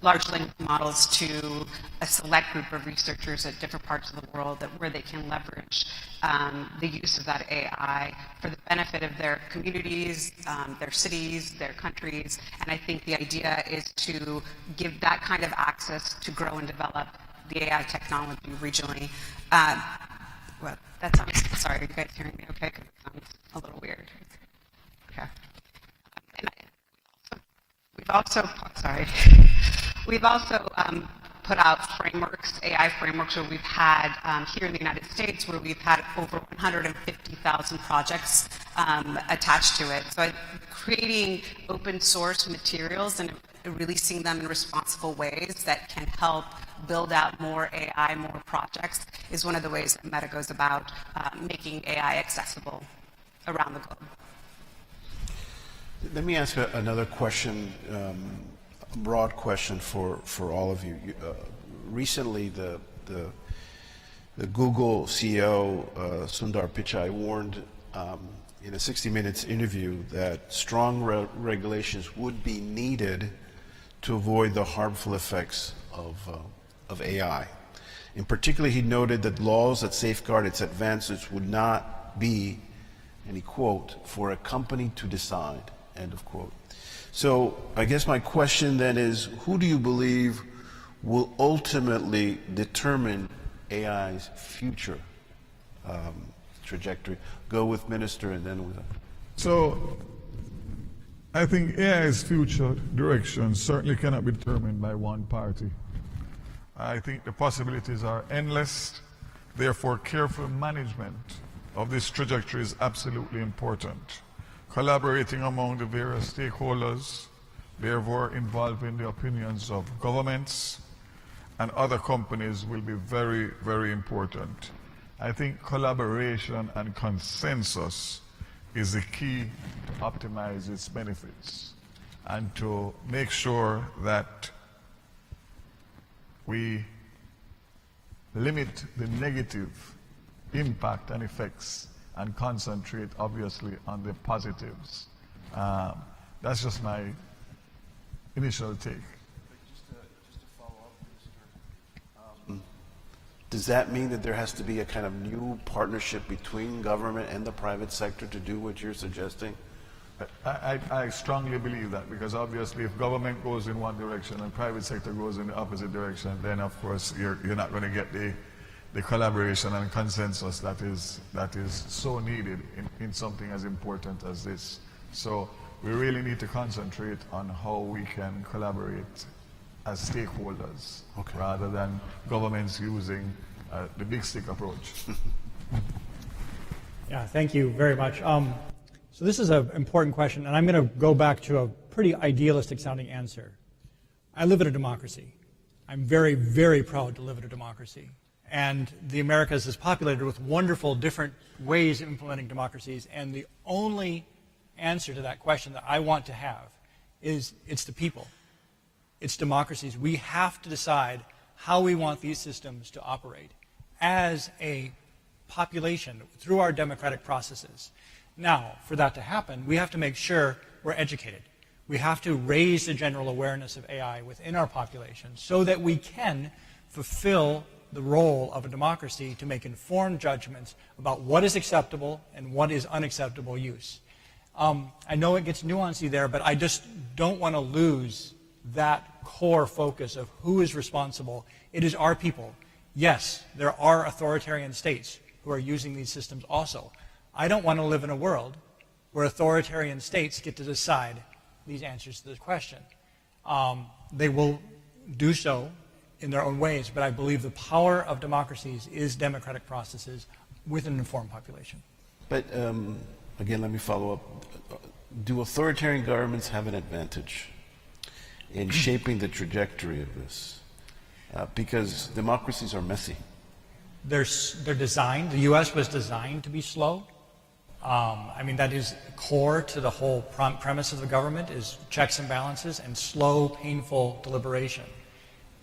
large language models to a select group of researchers at different parts of the world, where they can leverage the use of that AI for the benefit of their communities, their cities, their countries. And I think the idea is to give that kind of access to grow and develop the AI technology regionally. Well, that sounds, sorry, are you guys hearing me okay? Because it sounds a little weird. Okay. We've also put out frameworks, AI frameworks, where we've had here in the United States, where we've had over 150,000 projects attached to it. So creating open source materials and releasing them in responsible ways that can help build out more AI, more projects, is one of the ways that Meta goes about making AI accessible around the globe. Let me ask another question, a broad question for all of you. Recently, the Google CEO, Sundar Pichai, warned in a 60 Minutes interview that strong regulations would be needed to avoid the harmful effects of AI. In particular, he noted that laws that safeguard its advances would not be, and he quote, for a company to decide, end of quote. So I guess my question then is, who do you believe will ultimately determine AI's future trajectory? Go with Minister and then with... So I think AI's future direction certainly cannot be determined by one party. I think the possibilities are endless. Therefore, careful management of this trajectory is absolutely important. Collaborating among the various stakeholders, therefore involving the opinions of governments and other companies, will be very, very important. I think collaboration and consensus is the key to optimize its benefits and to make sure that we limit the negative impact and effects and concentrate, obviously, on the positives. That's just my initial take. Just to follow up, Minister, does that mean that there has to be a kind of new partnership between government and the private sector to do what you're suggesting? I strongly believe that, because obviously if government goes in one direction and private sector goes in the opposite direction, then of course you're not going to get the collaboration and consensus that is so needed in something as important as this. So we really need to concentrate on how we can collaborate as stakeholders, rather than governments using the big stick approach. Yeah, thank you very much. So this is an important question, and I'm going to go back to a pretty idealistic sounding answer. I live in a democracy. I'm very, very proud to live in a democracy. And the Americas is populated with wonderful different ways of implementing democracies, and the only answer to that question that I want to have is it's the people. It's democracies. We have to decide how we want these systems to operate as a population through our democratic processes. Now, for that to happen, we have to make sure we're educated. We have to raise the general awareness of AI within our population so that we can fulfill the role of a democracy to make informed judgments about what is acceptable and what is unacceptable use. I know it gets nuancy there, but I just don't want to lose that core focus of who is responsible. It is our people. Yes, there are authoritarian states who are using these systems also. I don't want to live in a world where authoritarian states get to decide these answers to this question. They will do so in their own ways, but I believe the power of democracies is democratic processes with an informed population. But again, let me follow up. Do authoritarian governments have an advantage in shaping the trajectory of this? Because democracies are messy. They're designed, the U.S. was designed to be slow. I mean, that is core to the whole premise of the government is checks and balances and slow, painful deliberation.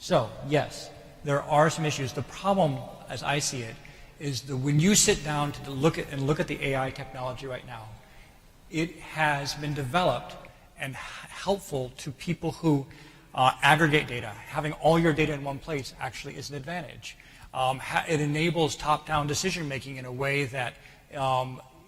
So, yes, there are some issues. The problem, as I see it, is that when you sit down to look at the AI technology right now, it has been developed and helpful to people who aggregate data. Having all your data in one place actually is an advantage. It enables top-down decision-making in a way that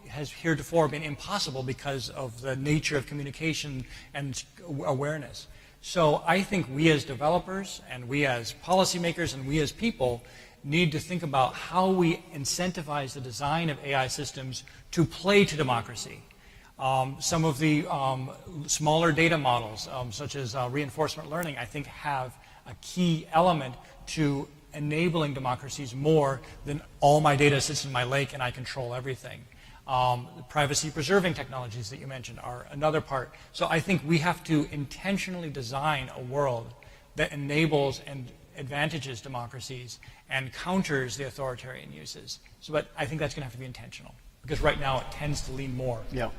has heretofore been impossible because of the nature of communication and awareness. So I think we as developers and we as policymakers and we as people need to think about how we incentivize the design of AI systems to play to democracy. Some of the smaller data models, such as reinforcement learning, I think have a key element to enabling democracies more than all my data sits in my lake and I control everything. The privacy-preserving technologies that you mentioned are another part. So I think we have to intentionally design a world that enables and advantages democracies and counters the authoritarian uses. So, but I think that's going to have to be intentional because right now it tends to lean more. Yeah.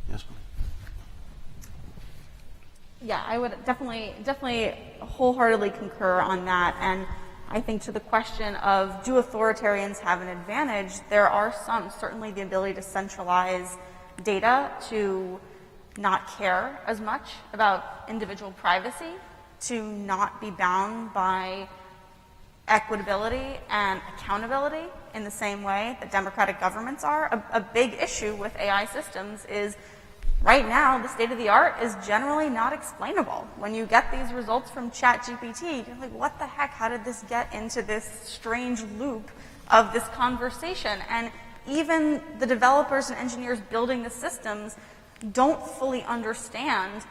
Yes. Yeah, I would definitely wholeheartedly concur on that. And I think to the question of do authoritarians have an advantage, there are some, certainly the ability to centralize data, to not care as much about individual privacy, to not be bound by equitability and accountability in the same way that democratic governments are. A big issue with AI systems is right now, the state of the art is generally not explainable. When you get these results from ChatGPT, you're like, what the heck? How did this get into this strange loop of this conversation? And even the developers and engineers building the systems don't fully understand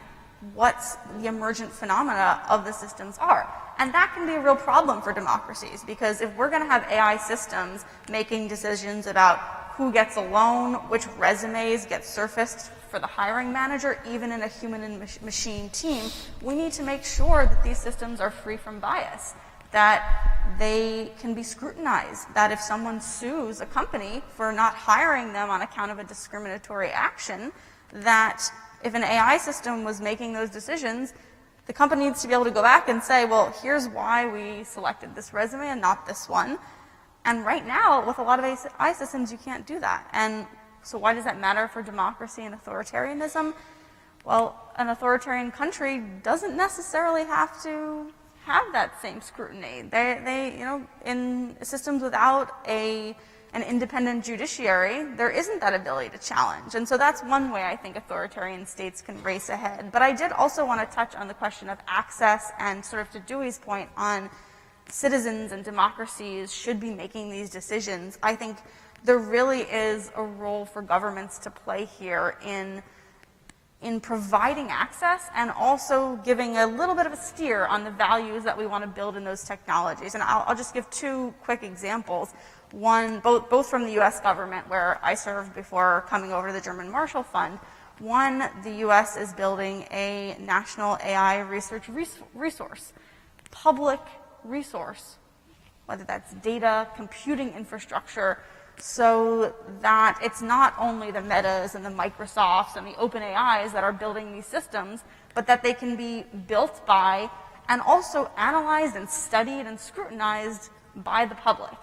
what the emergent phenomena of the systems are. And that can be a real problem for democracies, because if we're going to have AI systems making decisions about who gets a loan, which resumes get surfaced for the hiring manager, even in a human and machine team, we need to make sure that these systems are free from bias, that they can be scrutinized, that if someone sues a company for not hiring them on account of a discriminatory action, that if an AI system was making those decisions, the company needs to be able to go back and say, well, here's why we selected this resume and not this one. And right now, with a lot of AI systems, you can't do that. And so why does that matter for democracy and authoritarianism? Well, an authoritarian country doesn't necessarily have to have that same scrutiny. They you know, in systems without an independent judiciary, there isn't that ability to challenge. And so that's one way I think authoritarian states can race ahead. But I did also want to touch on the question of access and sort of to Dewey's point on citizens and democracies should be making these decisions. I think there really is a role for governments to play here in providing access and also giving a little bit of a steer on the values that we want to build in those technologies. And I'll just give two quick examples. One, both from the U.S. government, where I served before coming over to the German Marshall Fund. One, the U.S. is building a national AI research resource. public resource, whether that's data, computing infrastructure, so that it's not only the Metas and the Microsofts and the OpenAIs that are building these systems, but that they can be built by and also analyzed and studied and scrutinized by the public.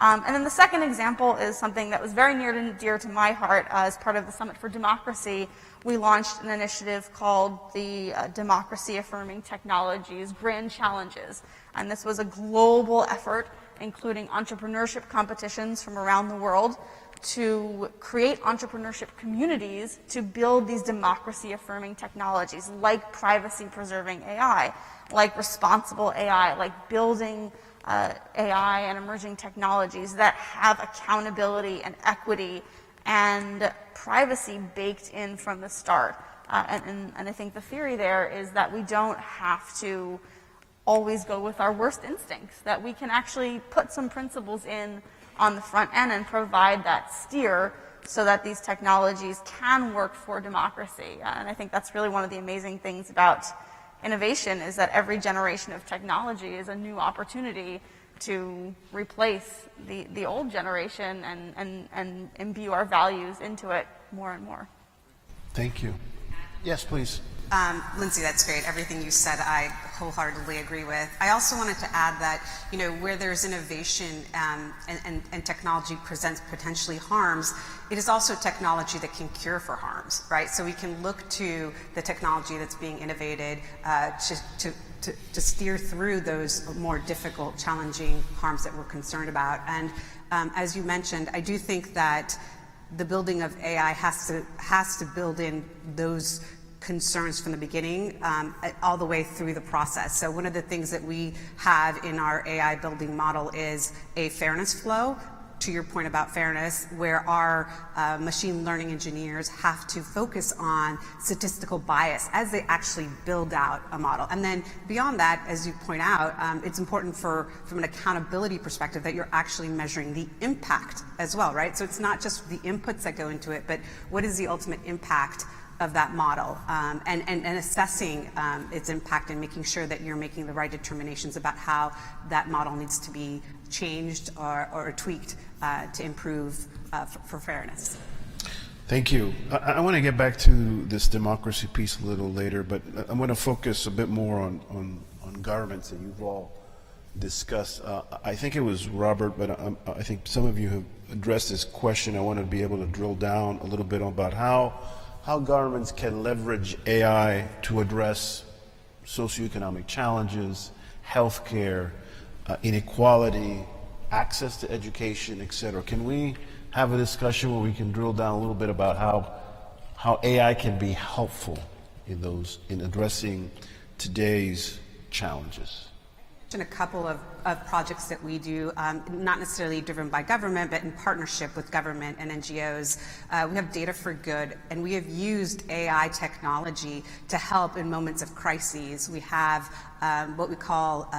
And then the second example is something that was very near and dear to my heart. As part of the Summit for Democracy, we launched an initiative called the Democracy Affirming Technologies Grand Challenges. And this was a global effort, including entrepreneurship competitions from around the world, to create entrepreneurship communities to build these democracy-affirming technologies, like privacy-preserving AI, like responsible AI, like building AI and emerging technologies that have accountability and equity and privacy baked in from the start. And I think the theory there is that we don't have to always go with our worst instincts, that we can actually put some principles in on the front end and provide that steer so that these technologies can work for democracy. And I think that's really one of the amazing things about innovation, is that every generation of technology is a new opportunity to replace the old generation and imbue our values into it more and more. Thank you. Yes, please. Lindsay, that's great. Everything you said, I wholeheartedly agree with. I also wanted to add that, where there's innovation and technology presents potentially harms, it is also technology that can cure for harms, right? So we can look to the technology that's being innovated to steer through those more difficult, challenging harms that we're concerned about. And as you mentioned, I do think that the building of AI has to build in those concerns from the beginning all the way through the process. So one of the things that we have in our AI building model is a fairness flow, to your point about fairness, where our machine learning engineers have to focus on statistical bias as they actually build out a model. And then beyond that, as you point out, it's important from an accountability perspective that you're actually measuring the impact as well, right? So it's not just the inputs that go into it, but what is the ultimate impact of that model, and assessing its impact and making sure that you're making the right determinations about how that model needs to be changed or tweaked to improve for fairness. Thank you. I want to get back to this democracy piece a little later, but I'm going to focus a bit more on governments that you've all discussed. I think it was Robert, but I think some of you have addressed this question. I want to be able to drill down a little bit about how governments can leverage AI to address socioeconomic challenges, healthcare, inequality, access to education, etc. Can we have a discussion where we can drill down a little bit about how AI can be helpful in addressing today's challenges? A couple of projects that we do, not necessarily driven by government, but in partnership with government and NGOs. We have Data for Good, and we have used AI technology to help in moments of crises. We have what we call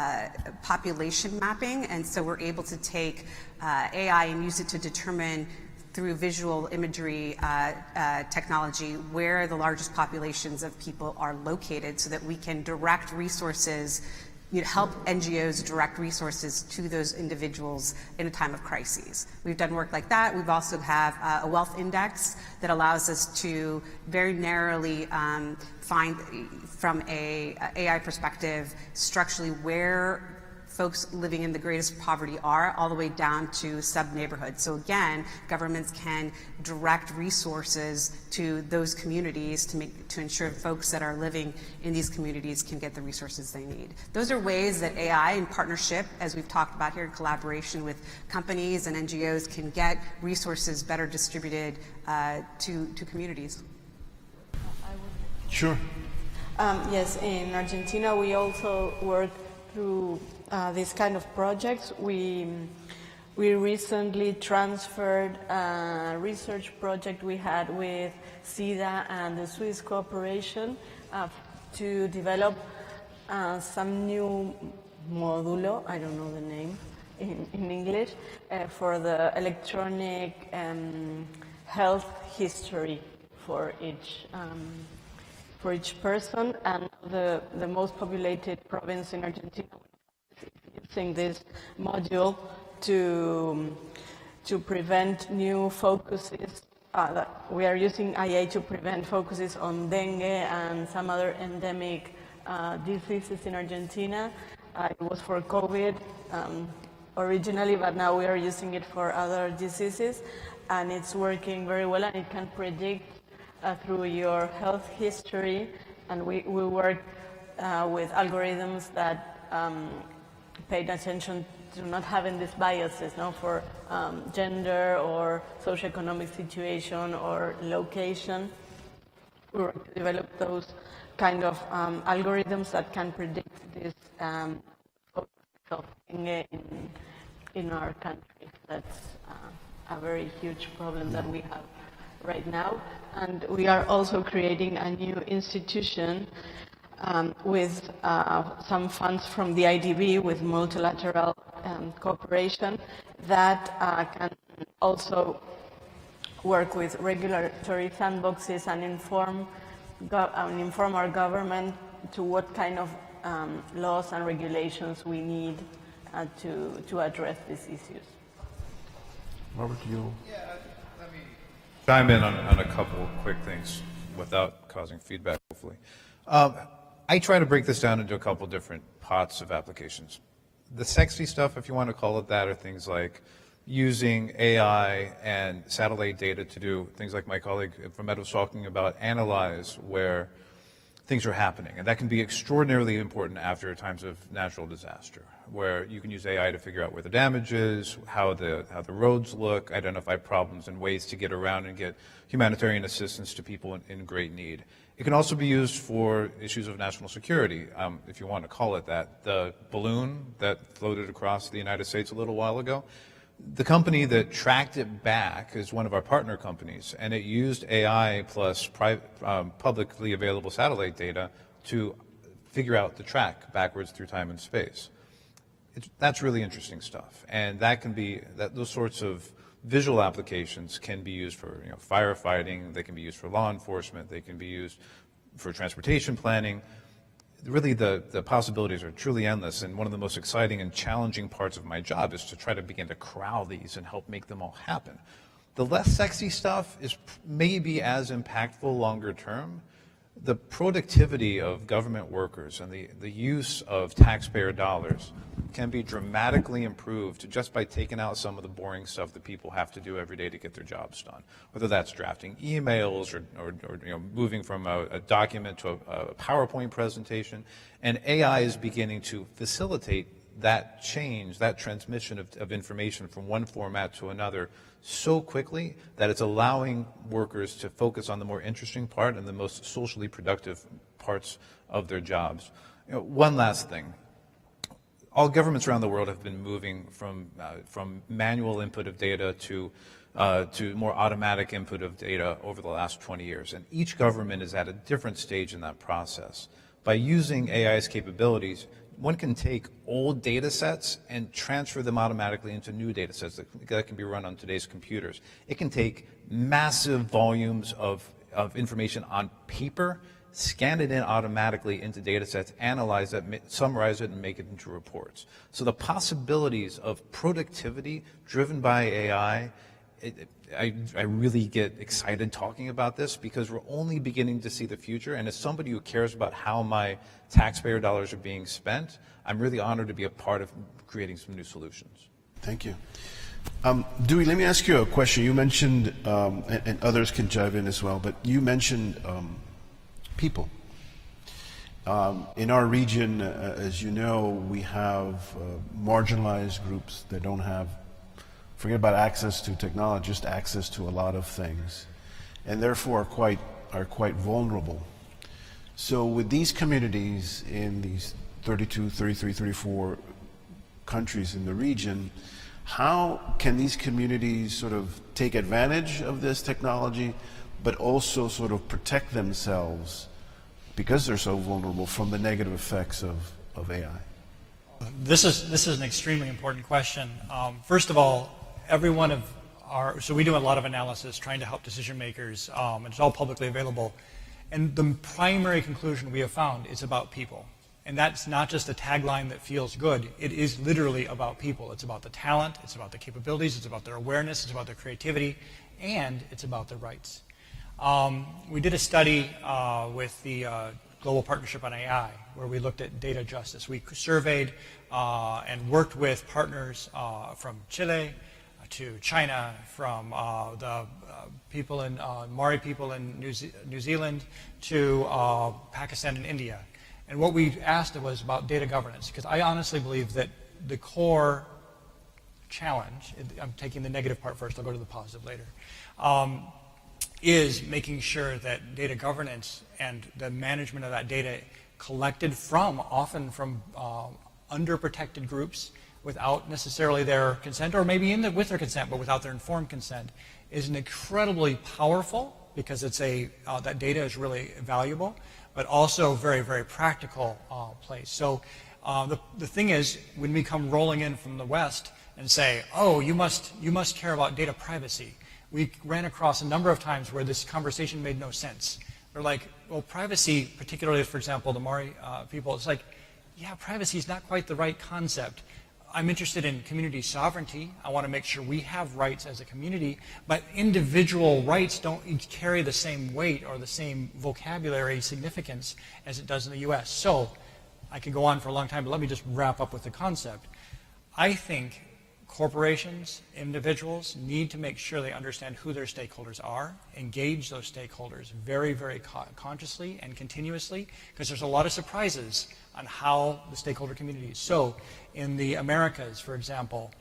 population mapping, and so we're able to take AI and use it to determine through visual imagery technology where the largest populations of people are located so that we can direct resources, help NGOs direct resources to those individuals in a time of crises. We've done work like that. We've also have a wealth index that allows us to very narrowly find, from a AI perspective, structurally where folks living in the greatest poverty are, all the way down to sub-neighborhoods. So again, governments can direct resources to those communities to ensure folks that are living in these communities can get the resources they need. Those are ways that AI, in partnership, as we've talked about here, in collaboration with companies and NGOs, can get resources better distributed to communities. Sure. Yes, in Argentina we also work through these kind of projects. We recently transferred a research project we had with SIDA and the Swiss cooperation to develop some new modulo, I don't know the name in English, for the electronic health history for each person. And the most populated province in Argentina, using this module to prevent new focuses. We are using IA to prevent focuses on dengue and some other endemic diseases in Argentina. It was for COVID originally, but now we are using it for other diseases, and it's working very well, and it can predict through your health history, and we work with algorithms that paid attention to not having these biases, for gender or socioeconomic situation or location. We work to develop those kind of algorithms that can predict this in our country. That's a very huge problem that we have right now. And we are also creating a new institution with some funds from the IDB with multilateral cooperation that can also work with regulatory sandboxes and inform our government to what kind of laws and regulations we need to address these issues. Robert, you? Yeah, let me chime in on a couple of quick things without causing feedback, hopefully. I try to break this down into a couple different pots of applications. The sexy stuff, if you want to call it that, are things like using AI and satellite data to do things like my colleague from Ed was talking about, analyze where things are happening. And that can be extraordinarily important after times of natural disaster, where you can use AI to figure out where the damage is, how the roads look, identify problems and ways to get around and get humanitarian assistance to people in great need. It can also be used for issues of national security, if you want to call it that. The balloon that floated across the United States a little while ago, the company that tracked it back is one of our partner companies, and it used AI plus publicly available satellite data to figure out the track backwards through time and space. That's really interesting stuff, and that can be those sorts of visual applications can be used for firefighting, they can be used for law enforcement, they can be used for transportation planning. Really, the possibilities are truly endless, and one of the most exciting and challenging parts of my job is to try to begin to corral these and help make them all happen. The less sexy stuff is maybe as impactful longer term. The productivity of government workers and the use of taxpayer dollars can be dramatically improved just by taking out some of the boring stuff that people have to do every day to get their jobs done, whether that's drafting emails or moving from a document to a PowerPoint presentation. And AI is beginning to facilitate that change, that transmission of information from one format to another so quickly that it's allowing workers to focus on the more interesting part and the most socially productive parts of their jobs. One last thing. All governments around the world have been moving from manual input of data to more automatic input of data over the last 20 years. And each government is at a different stage in that process. By using AI's capabilities, one can take old data sets and transfer them automatically into new data sets that can be run on today's computers. It can take massive volumes of information on paper, scan it in automatically into data sets, analyze it, summarize it, and make it into reports. So the possibilities of productivity driven by AI, I really get excited talking about this because we're only beginning to see the future. And as somebody who cares about how my taxpayer dollars are being spent, I'm really honored to be a part of creating some new solutions. Thank you. Dewey, let me ask you a question. You mentioned, and others can jive in as well, but you mentioned people. In our region, as you know, we have marginalized groups that don't have, forget about access to technology, just access to a lot of things, and therefore are quite vulnerable. So with these communities in these 32, 33, 34 countries in the region, how can these communities sort of take advantage of this technology, but also sort of protect themselves because they're so vulnerable from the negative effects of AI? This is an extremely important question. First of all, every one of so we do a lot of analysis trying to help decision makers, and it's all publicly available. And the primary conclusion we have found is about people. And that's not just a tagline that feels good. It is literally about people. It's about the talent, it's about the capabilities, it's about their awareness, it's about their creativity, and it's about their rights. We did a study with the Global Partnership on AI, where we looked at data justice. We surveyed and worked with partners from Chile to China, from the people in Maori people in New Zealand to Pakistan and India. And what we asked was about data governance, because I honestly believe that the core challenge, I'm taking the negative part first, I'll go to the positive later, is making sure that data governance and the management of that data collected often from underprotected groups without necessarily their consent, or maybe with their consent, but without their informed consent, is an incredibly powerful, because it's that data is really valuable, but also very, very practical place. So the thing is, when we come rolling in from the West and say, oh, you must care about data privacy, we ran across a number of times where this conversation made no sense. They're like, well, privacy, particularly, for example, the Maori people, it's like, yeah, privacy is not quite the right concept. I'm interested in community sovereignty. I want to make sure we have rights as a community, but individual rights don't carry the same weight or the same vocabulary significance as it does in the US. So I could go on for a long time, but let me just wrap up with the concept. I think corporations, individuals need to make sure they understand who their stakeholders are, engage those stakeholders very, very consciously and continuously, because there's a lot of surprises on how the stakeholder communities. So in the Americas, for example,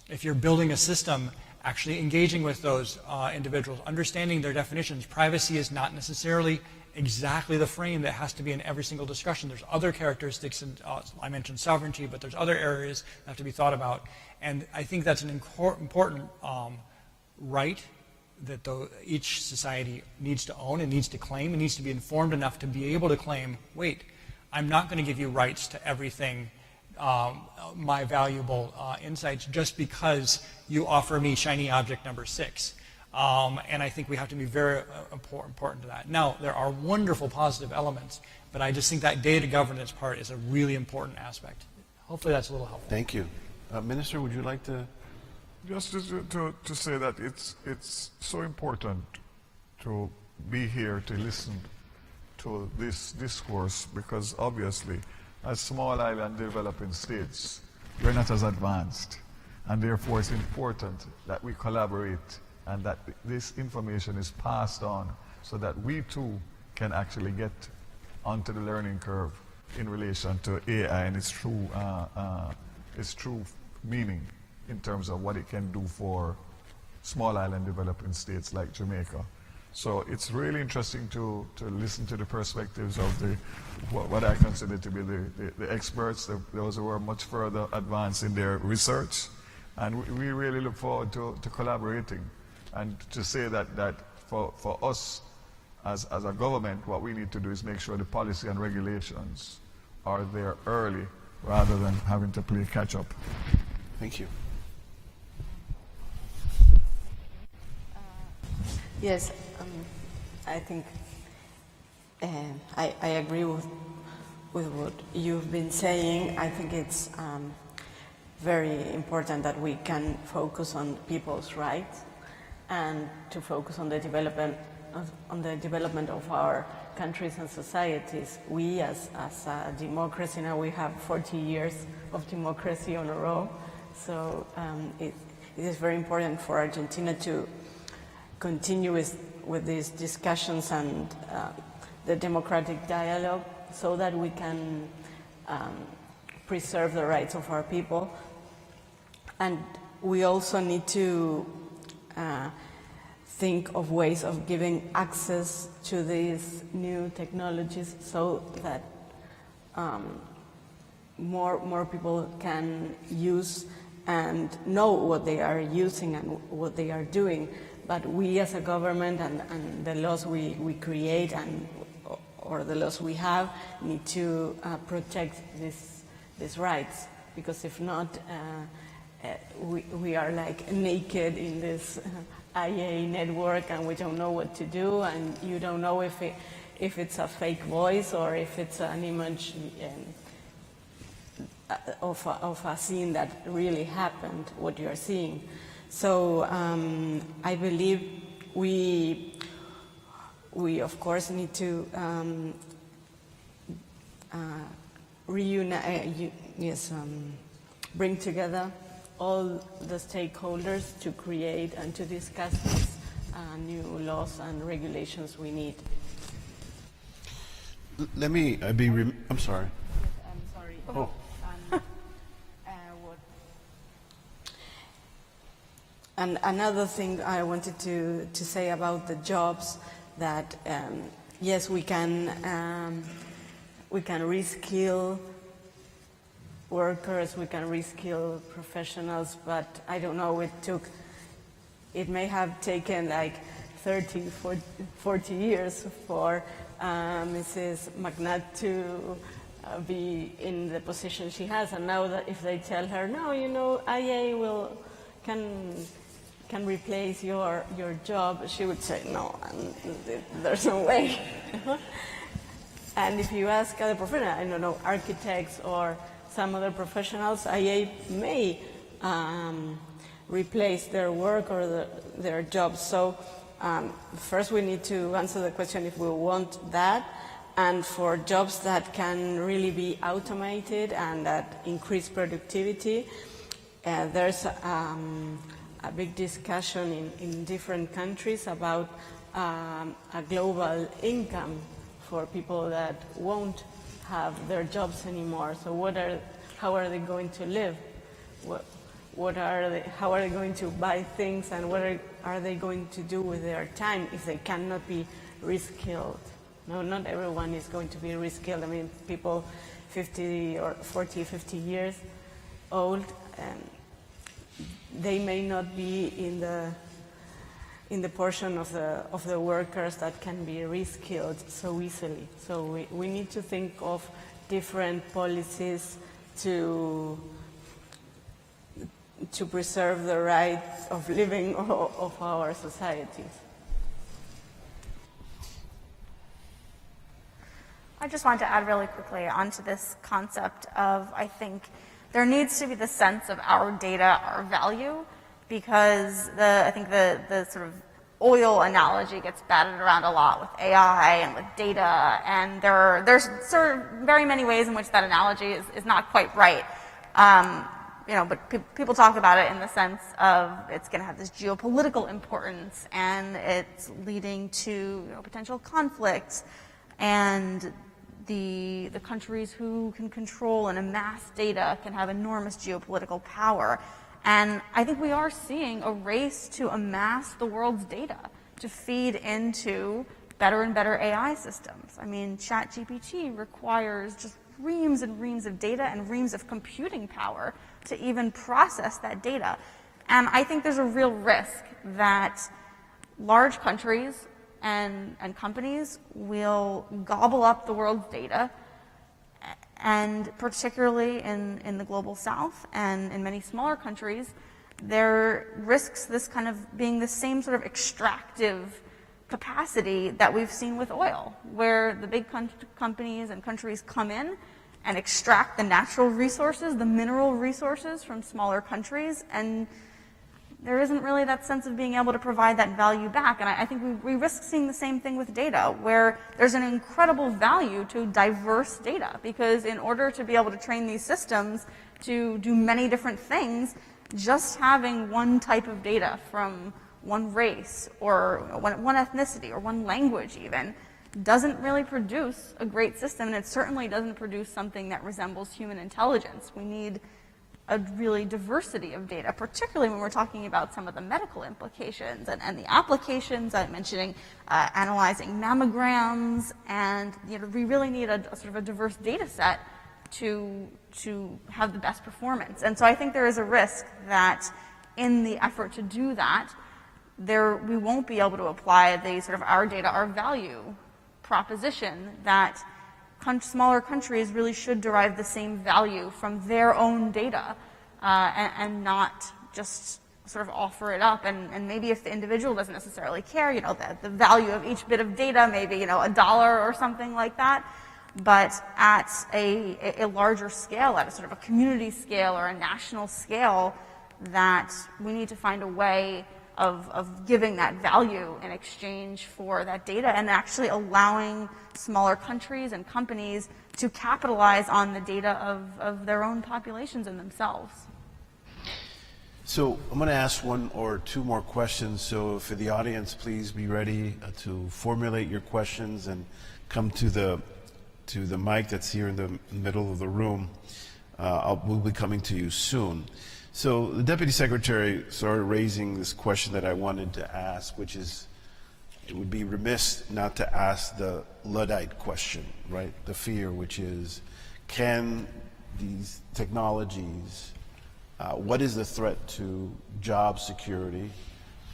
if you're building a system, actually engaging with those individuals, understanding their definitions, privacy is not necessarily exactly the frame that has to be in every single discussion. There's other characteristics, and I mentioned sovereignty, but there's other areas that have to be thought about. And I think that's an important right that each society needs to own and needs to claim, and needs to be informed enough to be able to claim, wait, I'm not going to give you rights to everything, my valuable insights, just because you offer me shiny object number 6. And I think we have to be very important to that. Now, there are wonderful positive elements, but I just think that data governance part is a really important aspect. Hopefully that's a little helpful. Thank you. Minister, would you like to? Just to say that it's so important to be here to listen to this discourse, because obviously, as small island developing states, we're not as advanced, and therefore it's important that we collaborate and that this information is passed on so that we too can actually get onto the learning curve in relation to AI and its true meaning in terms of what it can do for small island developing states like Jamaica. So it's really interesting to listen to the perspectives of what I consider to be the experts, those who are much further advanced in their research. And we really look forward to collaborating, and to say that for us as a government, what we need to do is make sure the policy and regulations are there early rather than having to play catch up. Thank you. Yes, I think I agree with what you've been saying. I think it's very important that we can focus on people's rights and to focus on the development of our countries and societies. We, as a democracy now, we have 40 years of democracy on a row. So it is very important for Argentina to continue with these discussions and the democratic dialogue, so that we can preserve the rights of our people. And we also need to think of ways of giving access to these new technologies, so that more people can use and know what they are using and what they are doing. But we as a government and the laws we create or the laws we have need to protect these rights, because if not, we are like naked in this IA network, and we don't know what to do, and you don't know if it's a fake voice or if it's an image of a scene that really happened, what you are seeing. So I believe we of course need to bring together all the stakeholders to create and to discuss these new laws and regulations we need. Let me I'm sorry. I'm sorry. Oh. And another thing I wanted to say about the jobs, that yes, we can reskill workers, we can reskill professionals, but I don't know, it may have taken like 30, 40 years for Mrs. McNutt to be in the position she has, and now that if they tell her, no, you know, IA can replace your job, she would say no, and there's no way. And if you ask other professionals, I don't know, architects or some other professionals, IA may replace their work or their jobs. So first we need to answer the question if we want that, and for jobs that can really be automated and that increase productivity, there's a big discussion in different countries about a global income for people that won't have their jobs anymore. So how are they going to live? How are they going to buy things, and what are they going to do with their time if they cannot be reskilled? No, not everyone is going to be reskilled. I mean, people 50 or 40, 50 years old, they may not be in the portion of the workers that can be reskilled so easily. So we need to think of different policies to preserve the right of living of our societies. I just wanted to add really quickly onto this concept of, I think there needs to be the sense of our data, our value, because I think the sort of oil analogy gets batted around a lot with AI and with data, and there's sort of very many ways in which that analogy is not quite right. But people talk about it in the sense of it's going to have this geopolitical importance, and it's leading to potential conflicts, and the countries who can control and amass data can have enormous geopolitical power. And I think we are seeing a race to amass the world's data to feed into better and better AI systems. I mean, ChatGPT requires just reams and reams of data and reams of computing power to even process that data. And I think there's a real risk that large countries and companies will gobble up the world's data, and particularly in the global south and in many smaller countries, there risks this kind of being the same sort of extractive capacity that we've seen with oil, where the big companies and countries come in and extract the natural resources, the mineral resources from smaller countries, and there isn't really that sense of being able to provide that value back. And I think we risk seeing the same thing with data, where there's an incredible value to diverse data, because in order to be able to train these systems to do many different things, just having one type of data from one race or one ethnicity or one language even doesn't really produce a great system, and it certainly doesn't produce something that resembles human intelligence. We need a really diversity of data, particularly when we're talking about some of the medical implications and the applications. I'm mentioning analyzing mammograms, and we really need a sort of a diverse data set to have the best performance. And so I think there is a risk that in the effort to do that, we won't be able to apply the sort of our data, our value proposition that smaller countries really should derive the same value from their own data and not just sort of offer it up. And maybe if the individual doesn't necessarily care, the value of each bit of data, maybe, $1 or something like that. but at a larger scale, at a sort of a community scale or a national scale, that we need to find a way of giving that value in exchange for that data and actually allowing smaller countries and companies to capitalize on the data of their own populations and themselves. So I'm going to ask one or two more questions. So for the audience, please be ready to formulate your questions and come to the mic that's here in the middle of the room. We'll be coming to you soon. So the Deputy Secretary started raising this question that I wanted to ask, which is, it would be remiss not to ask the Luddite question, right? The fear, which is, can these technologies, what is the threat to job security,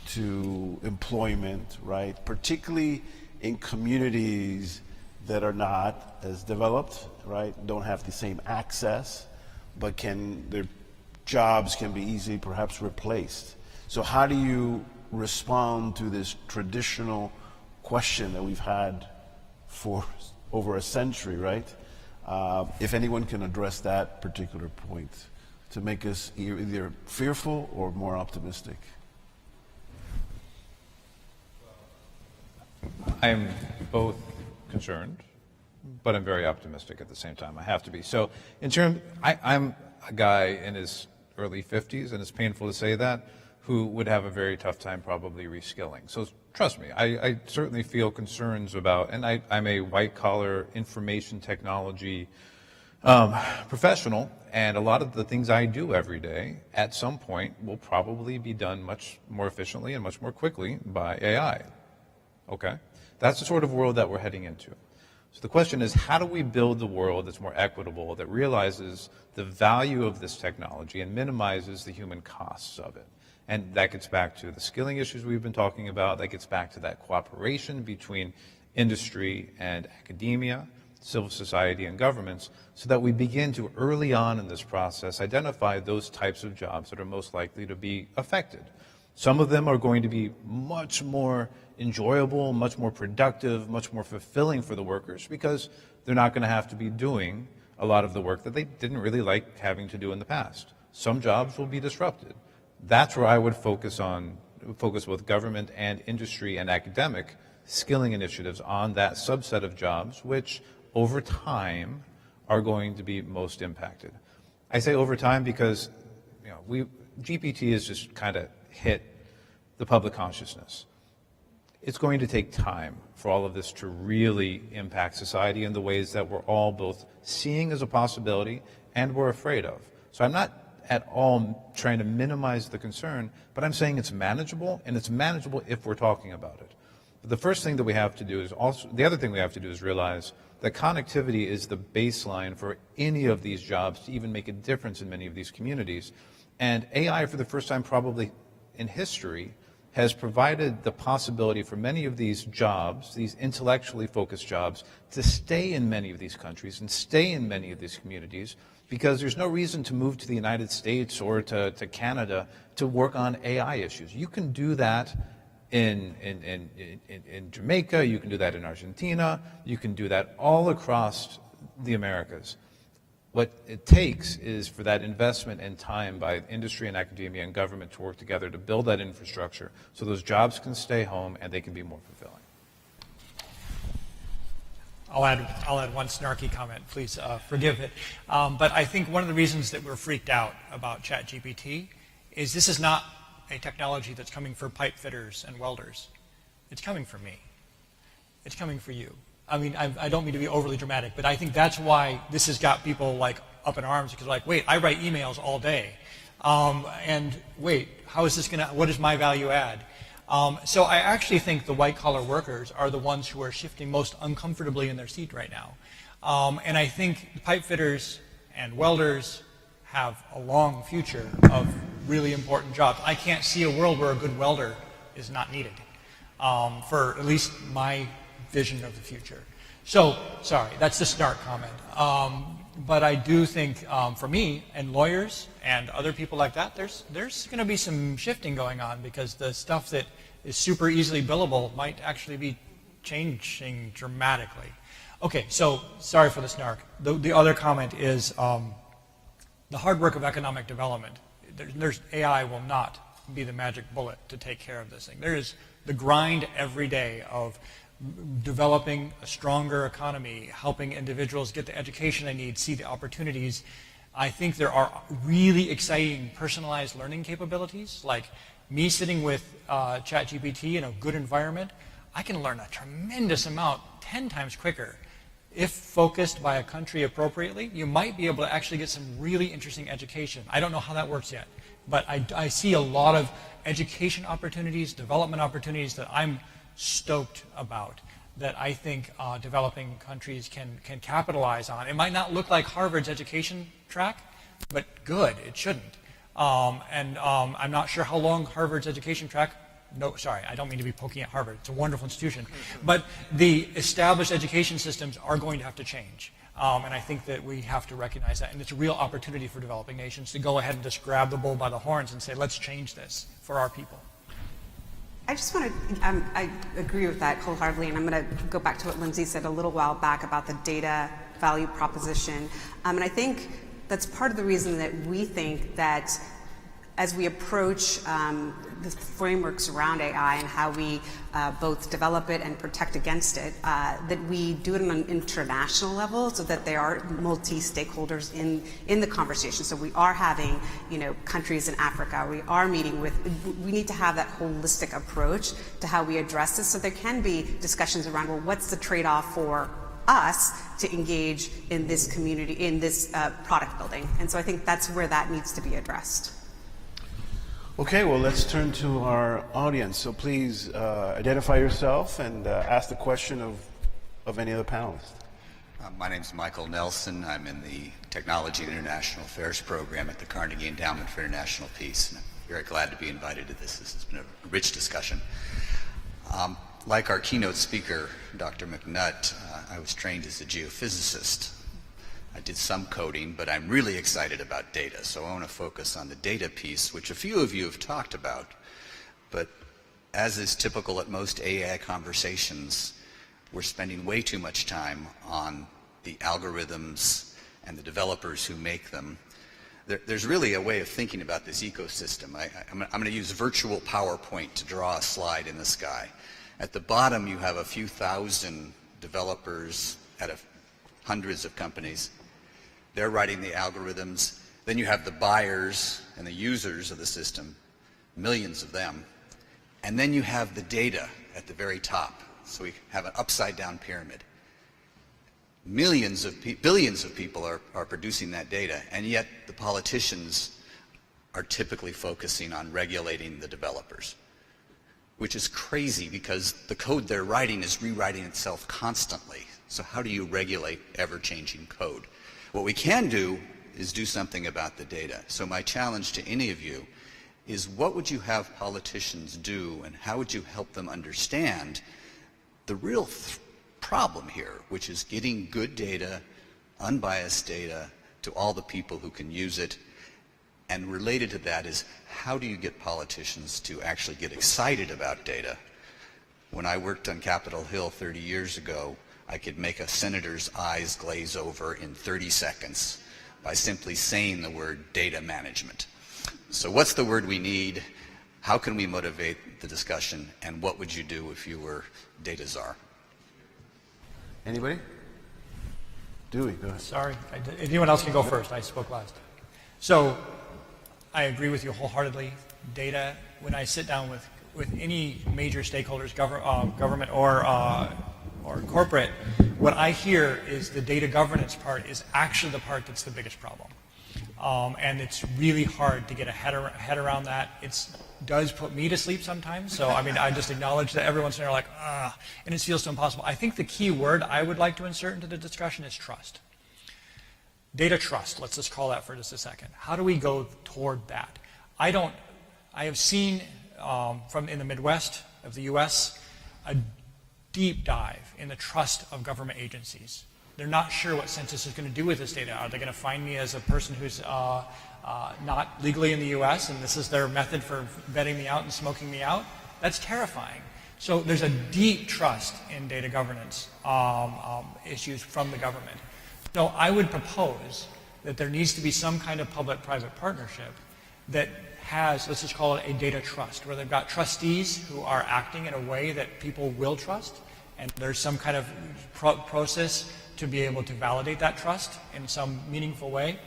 to employment, right? Particularly in communities that are not as developed, right? Don't have the same access, but their jobs can be easily perhaps replaced. So how do you respond to this traditional question that we've had for over a century, right? If anyone can address that particular point to make us either fearful or more optimistic. I'm both concerned, but I'm very optimistic at the same time. I have to be. So in terms, I'm a guy in his early 50s, and it's painful to say that, who would have a very tough time probably reskilling. So trust me, I certainly feel concerns about, and I'm a white-collar information technology professional, and a lot of the things I do every day at some point will probably be done much more efficiently and much more quickly by AI. Okay? That's the sort of world that we're heading into. So the question is, how do we build the world that's more equitable, that realizes the value of this technology and minimizes the human costs of it? And that gets back to the skilling issues we've been talking about. That gets back to that cooperation between industry and academia, civil society and governments, so that we begin to, early on in this process, identify those types of jobs that are most likely to be affected. Some of them are going to be much more enjoyable, much more productive, much more fulfilling for the workers, because they're not going to have to be doing a lot of the work that they didn't really like having to do in the past. Some jobs will be disrupted. That's where I would focus both government and industry and academic skilling initiatives on that subset of jobs, which over time are going to be most impacted. I say over time because GPT has just kind of hit the public consciousness. It's going to take time for all of this to really impact society in the ways that we're all both seeing as a possibility and we're afraid of. So I'm not at all trying to minimize the concern, but I'm saying it's manageable, and it's manageable if we're talking about it. But the first thing that we have to do is the other thing we have to do is realize that connectivity is the baseline for any of these jobs to even make a difference in many of these communities. And AI, for the first time probably in history, has provided the possibility for many of these jobs, these intellectually focused jobs, to stay in many of these countries and stay in many of these communities, because there's no reason to move to the United States or to Canada to work on AI issues. You can do that in Jamaica, you can do that in Argentina, you can do that all across the Americas. What it takes is for that investment and time by industry and academia and government to work together to build that infrastructure so those jobs can stay home and they can be more fulfilling. I'll add one snarky comment, please forgive it. But I think one of the reasons that we're freaked out about ChatGPT is this is not a technology that's coming for pipe fitters and welders. It's coming for me. It's coming for you. I mean, I don't mean to be overly dramatic, but I think that's why this has got people like up in arms, because like, wait, I write emails all day. And wait, how is this what is my value add? So I actually think the white-collar workers are the ones who are shifting most uncomfortably in their seat right now. And I think the pipe fitters and welders have a long future of really important jobs. I can't see a world where a good welder is not needed, for at least my vision of the future. So, sorry, that's the snark comment. But I do think, for me and lawyers and other people like that, there's going to be some shifting going on, because the stuff that is super easily billable might actually be changing dramatically. Okay, so sorry for the snark. The other comment is the hard work of economic development. AI will not be the magic bullet to take care of this thing. There is the grind every day of developing a stronger economy, helping individuals get the education they need, see the opportunities. I think there are really exciting personalized learning capabilities, like me sitting with ChatGPT in a good environment. I can learn a tremendous amount 10 times quicker. If focused by a country appropriately, you might be able to actually get some really interesting education. I don't know how that works yet, but I see a lot of education opportunities, development opportunities that I'm stoked about, that I think developing countries can capitalize on. It might not look like Harvard's education track, but good, it shouldn't. I'm not sure how long Harvard's education track, no, sorry, I don't mean to be poking at Harvard. It's a wonderful institution. But the established education systems are going to have to change. And I think that we have to recognize that. And it's a real opportunity for developing nations to go ahead and just grab the bull by the horns and say, let's change this for our people. I just want to, I agree with that wholeheartedly, and I'm going to go back to what Lindsay said a little while back about the data value proposition. And I think that's part of the reason that we think that as we approach the frameworks around AI and how we both develop it and protect against it, that we do it on an international level so that there are multi-stakeholders in the conversation. So we are having, countries in Africa, we are meeting with, we need to have that holistic approach to how we address this. So there can be discussions around, well, what's the trade-off for us to engage in this community, in this product building? And so I think that's where that needs to be addressed. Okay, well, let's turn to our audience. So please identify yourself and ask the question of any of the panelists. My name is Michael Nelson. I'm in the Technology and International Affairs program at the Carnegie Endowment for International Peace. And I'm very glad to be invited to this. This has been a rich discussion. Like our keynote speaker, Dr. McNutt, I was trained as a geophysicist. I did some coding, but I'm really excited about data. So I want to focus on the data piece, which a few of you have talked about. But as is typical at most AI conversations, we're spending way too much time on the algorithms and the developers who make them. There's really a way of thinking about this ecosystem. I'm going to use virtual PowerPoint to draw a slide in the sky. At the bottom, you have a few thousand developers at hundreds of companies. They're writing the algorithms. Then you have the buyers and the users of the system, millions of them. And then you have the data at the very top. So we have an upside-down pyramid. Billions of people are producing that data, and yet the politicians are typically focusing on regulating the developers, which is crazy because the code they're writing is rewriting itself constantly. So how do you regulate ever-changing code? What we can do is do something about the data. So my challenge to any of you is, what would you have politicians do, and how would you help them understand the real problem here, which is getting good data, unbiased data, to all the people who can use it? And related to that is, how do you get politicians to actually get excited about data? When I worked on Capitol Hill 30 years ago, I could make a senator's eyes glaze over in 30 seconds by simply saying the word data management. So what's the word we need? How can we motivate the discussion? And what would you do if you were data czar? Anybody? Dewey, go ahead. Sorry, anyone else can go first. I spoke last. So I agree with you wholeheartedly. Data, when I sit down with any major stakeholders, government or corporate, what I hear is the data governance part is actually the part that's the biggest problem. And it's really hard to get a head around that. It does put me to sleep sometimes. So, I just acknowledge that every once in a while, and it feels so impossible. I think the key word I would like to insert into the discussion is trust. Data trust, let's just call that for just a second. How do we go toward that? I have seen in the Midwest of the US, a deep dive in the trust of government agencies. They're not sure what census is going to do with this data. Are they going to find me as a person who's not legally in the US and this is their method for vetting me out and smoking me out? That's terrifying. So there's a deep trust in data governance issues from the government. So I would propose that there needs to be some kind of public-private partnership that has, let's just call it a data trust, where they've got trustees who are acting in a way that people will trust, and there's some kind of process to be able to validate that trust in some meaningful way.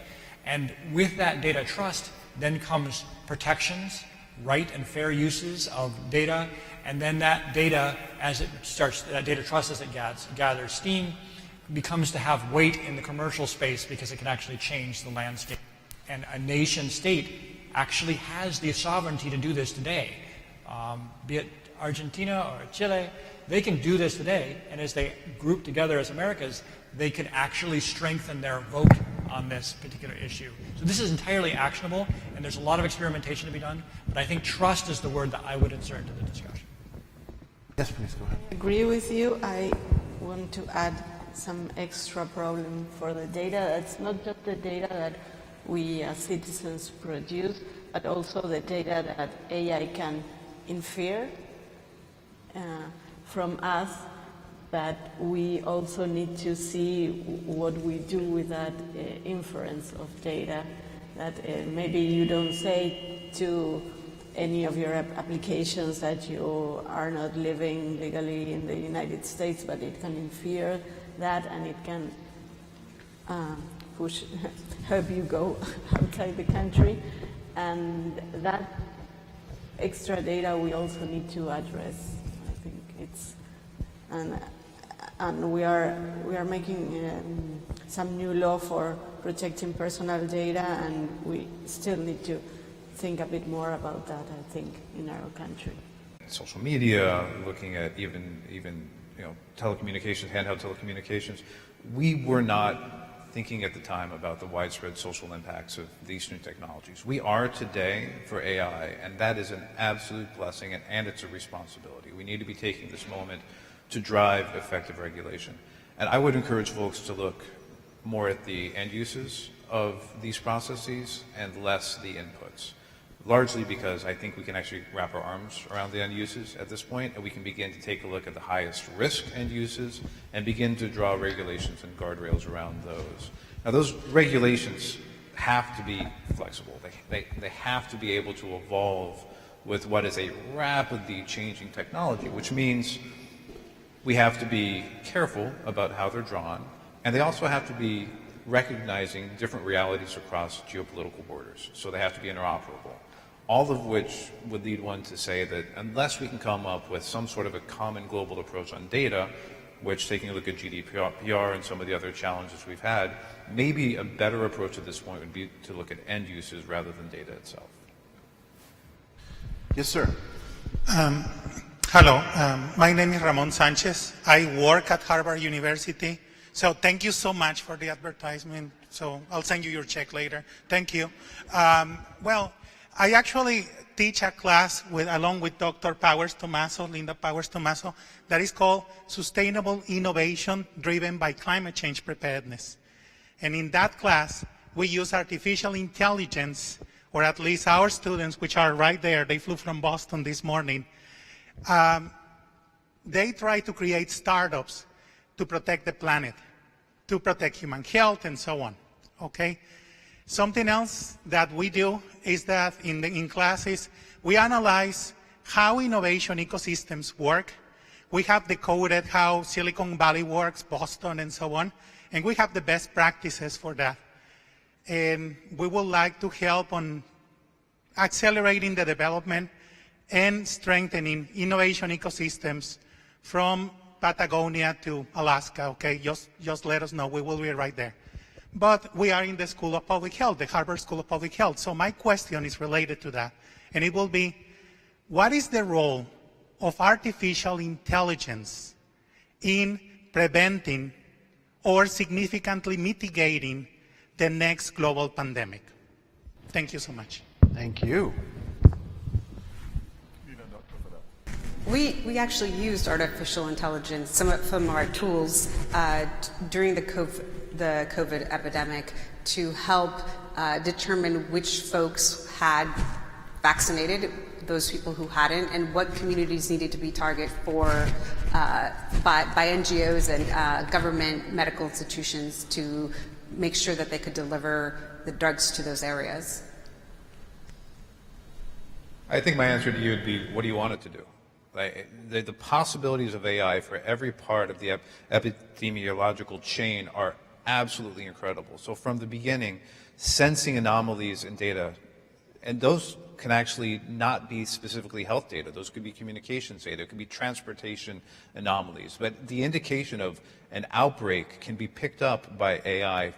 And with that data trust then comes protections, right and fair uses of data, and then that data, as it starts, that data trust as it gathers steam, becomes to have weight in the commercial space because it can actually change the landscape. And a nation state actually has the sovereignty to do this today. Be it Argentina or Chile, they can do this today, and as they group together as Americas, they could actually strengthen their vote on this particular issue. So this is entirely actionable, and there's a lot of experimentation to be done, but I think trust is the word that I would insert into the discussion. Yes, please, go ahead. I agree with you. I want to add some extra problem for the data. It's not just the data that we as citizens produce, but also the data that AI can infer from us, but we also need to see what we do with that inference of data, that maybe you don't say to any of your applications that you are not living legally in the United States, but it can infer that, and it can help you go outside the country. And that extra data we also need to address. I think it's, and we are making some new law for protecting personal data, and we still need to think a bit more about that, I think, in our country. Social media, looking at even telecommunications, handheld telecommunications. We were not thinking at the time about the widespread social impacts of these new technologies. We are today for AI, and that is an absolute blessing, and it's a responsibility. We need to be taking this moment to drive effective regulation. And I would encourage folks to look more at the end uses of these processes and less the inputs. Largely because I think we can actually wrap our arms around the end uses at this point, and we can begin to take a look at the highest risk end uses and begin to draw regulations and guardrails around those. Now, those regulations have to be flexible. They have to be able to evolve with what is a rapidly changing technology, which means we have to be careful about how they're drawn, and they also have to be recognizing different realities across geopolitical borders. So they have to be interoperable. All of which would lead one to say that unless we can come up with some sort of a common global approach on data, which, taking a look at GDPR and some of the other challenges we've had, maybe a better approach at this point would be to look at end uses rather than data itself. Yes, sir. Hello, my name is Ramon Sanchez. I work at Harvard University. So thank you so much for the advertisement. So I'll send you your check later. Thank you. Well, I actually teach a class along with Dr. Linda Powers Tomaso, that is called Sustainable Innovation Driven by Climate Change Preparedness. And in that class, we use artificial intelligence, or at least our students, which are right there, they flew from Boston this morning. They try to create startups to protect the planet, to protect human health, and so on, okay? Something else that we do is that in classes, we analyze how innovation ecosystems work. We have decoded how Silicon Valley works, Boston, and so on, and we have the best practices for that. And we would like to help on accelerating the development and strengthening innovation ecosystems from Patagonia to Alaska, okay? Just let us know, we will be right there. But we are in the School of Public Health, the Harvard School of Public Health. So my question is related to that. And it will be, what is the role of artificial intelligence in preventing or significantly mitigating the next global pandemic? Thank you so much. Thank you. We actually used artificial intelligence, some of our tools, during the COVID epidemic to help determine which folks had vaccinated, those people who hadn't, and what communities needed to be targeted for by NGOs and government medical institutions to make sure that they could deliver the drugs to those areas? I think my answer to you would be, what do you want it to do? The possibilities of AI for every part of the epidemiological chain are absolutely incredible. So from the beginning, sensing anomalies in data, and those can actually not be specifically health data. Those could be communications data. It could be transportation anomalies. But the indication of an outbreak can be picked up by AI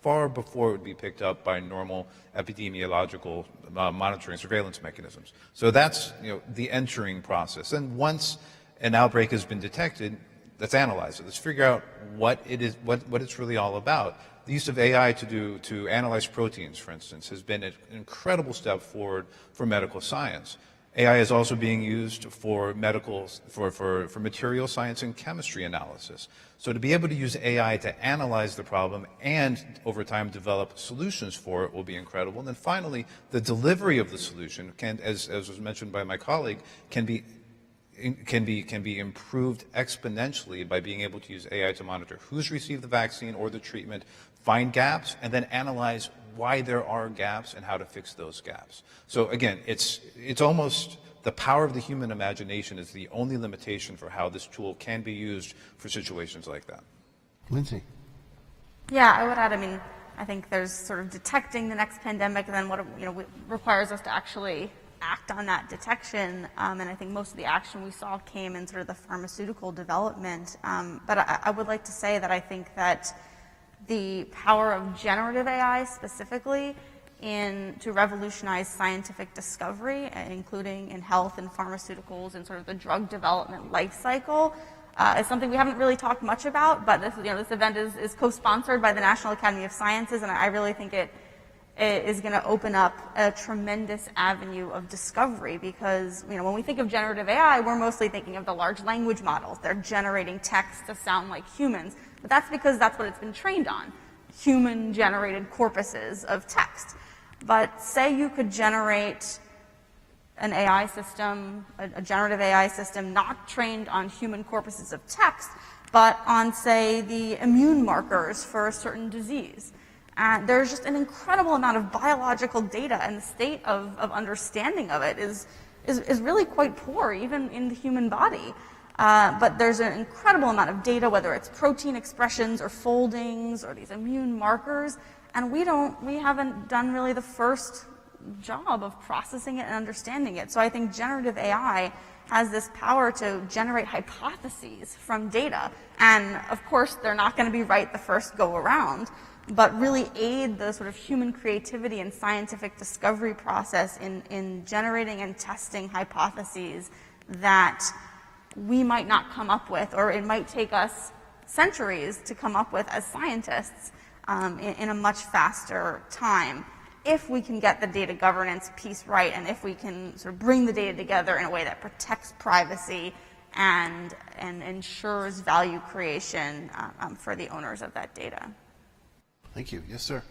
far before it would be picked up by normal epidemiological monitoring surveillance mechanisms. So that's the entering process. And once an outbreak has been detected, let's analyze it. Let's figure out what it is, what it's really all about. The use of AI to analyze proteins, for instance, has been an incredible step forward for medical science. AI is also being used for for material science and chemistry analysis. So to be able to use AI to analyze the problem and over time develop solutions for it will be incredible. And then finally, the delivery of the solution can, as was mentioned by my colleague, can be improved exponentially by being able to use AI to monitor who's received the vaccine or the treatment, find gaps, and then analyze why there are gaps and how to fix those gaps. So again, it's almost the power of the human imagination is the only limitation for how this tool can be used for situations like that. Lindsay. Yeah, I would add, I think there's sort of detecting the next pandemic, and then what requires us to actually act on that detection. And I think most of the action we saw came in sort of the pharmaceutical development. But I would like to say that I think that the power of generative AI specifically to revolutionize scientific discovery, including in health and pharmaceuticals and sort of the drug development life cycle, is something we haven't really talked much about, but this event is co-sponsored by the National Academy of Sciences, and I really think it is going to open up a tremendous avenue of discovery because, when we think of generative AI, we're mostly thinking of the large language models. They're generating text to sound like humans, but that's because that's what it's been trained on, human-generated corpuses of text. But say you could generate an AI system, a generative AI system not trained on human corpuses of text, but on, say, the immune markers for a certain disease. And there's just an incredible amount of biological data, and the state of understanding of it is really quite poor, even in the human body. But there's an incredible amount of data, whether it's protein expressions or foldings or these immune markers, and we haven't done really the first job of processing it and understanding it. So I think generative AI has this power to generate hypotheses from data. And of course, they're not going to be right the first go around, but really aid the sort of human creativity and scientific discovery process in generating and testing hypotheses that we might not come up with, or it might take us centuries to come up with as scientists in a much faster time, if we can get the data governance piece right, and if we can sort of bring the data together in a way that protects privacy and ensures value creation for the owners of that data. Thank you. Yes, sir.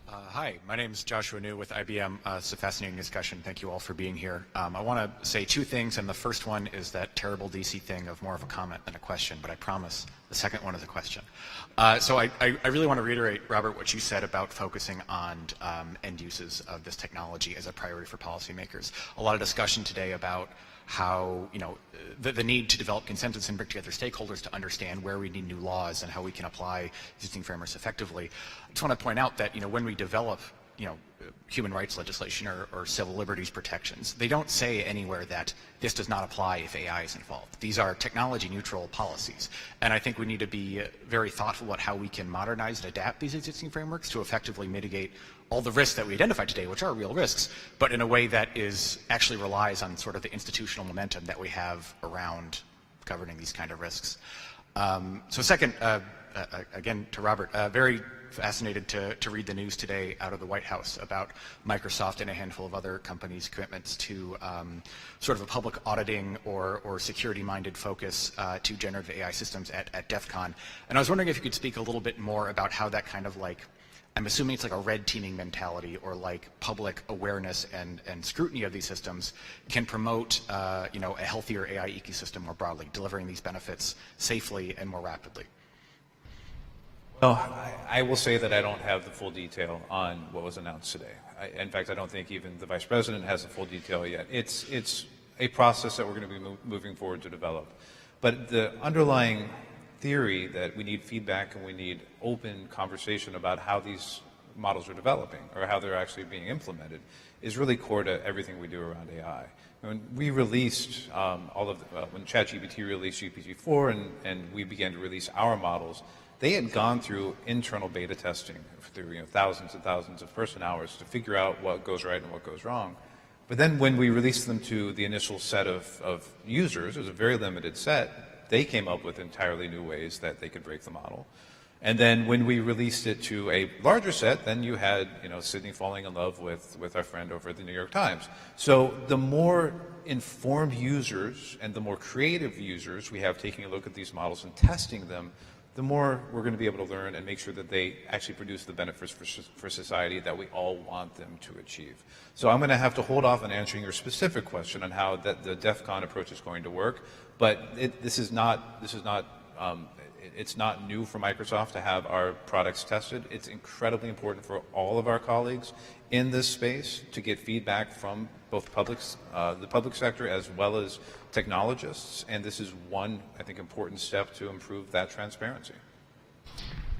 Hi, my name is Joshua New with IBM. It's a fascinating discussion. Thank you all for being here. I want to say two things, and the first one is that terrible DC thing of more of a comment than a question, but I promise the second one is a question. So I really want to reiterate, Robert, what you said about focusing on end uses of this technology as a priority for policymakers. A lot of discussion today about how, the need to develop consensus and bring together stakeholders to understand where we need new laws and how we can apply existing frameworks effectively. I just want to point out that, when we develop, human rights legislation or civil liberties protections, they don't say anywhere that this does not apply if AI is involved. These are technology neutral policies. And I think we need to be very thoughtful about how we can modernize and adapt these existing frameworks to effectively mitigate all the risks that we identified today, which are real risks, but in a way that actually relies on sort of the institutional momentum that we have around governing these kind of risks. So second, again to Robert, very fascinated to read the news today out of the White House about Microsoft and a handful of other companies' commitments to sort of a public auditing or security-minded focus to generative AI systems at DEF CON. And I was wondering if you could speak a little bit more about how that kind of I'm assuming it's like a red teaming mentality, or like public awareness and scrutiny of these systems can promote a healthier AI ecosystem more broadly, delivering these benefits safely and more rapidly. Well, I will say that I don't have the full detail on what was announced today. In fact, I don't think even the Vice President has the full detail yet. It's a process that we're going to be moving forward to develop. But the underlying theory that we need feedback and we need open conversation about how these models are developing or how they're actually being implemented is really core to everything we do around AI. When we released when ChatGPT released GPT-4 and we began to release our models, they had gone through internal beta testing through thousands and thousands of person hours to figure out what goes right and what goes wrong. But then when we released them to the initial set of users, it was a very limited set, they came up with entirely new ways that they could break the model. And then when we released it to a larger set, then you had Sydney falling in love with our friend over at the New York Times. So the more informed users and the more creative users we have taking a look at these models and testing them, the more we're going to be able to learn and make sure that they actually produce the benefits for society that we all want them to achieve. So I'm going to have to hold off on answering your specific question on how the DEF CON approach is going to work, but it's not new for Microsoft to have our products tested. It's incredibly important for all of our colleagues in this space to get feedback from both the public sector as well as technologists, and this is one, I think, important step to improve that transparency.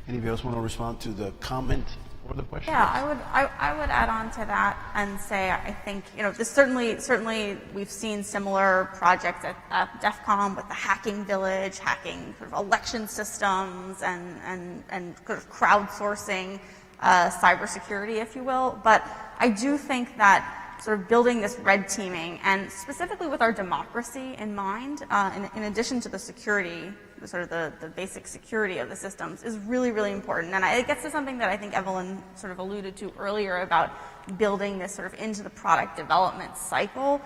Anybody else want to respond to the comment or the question? Yeah, I would add on to that and say I think this certainly we've seen similar projects at DEF CON with the hacking village, hacking sort of election systems and sort of crowdsourcing cybersecurity, if you will. But I do think that sort of building this red teaming, and specifically with our democracy in mind, in addition to the security, the basic security of the systems, is really, really important. And it gets to something that I think Evelyn sort of alluded to earlier about building this sort of into the product development cycle,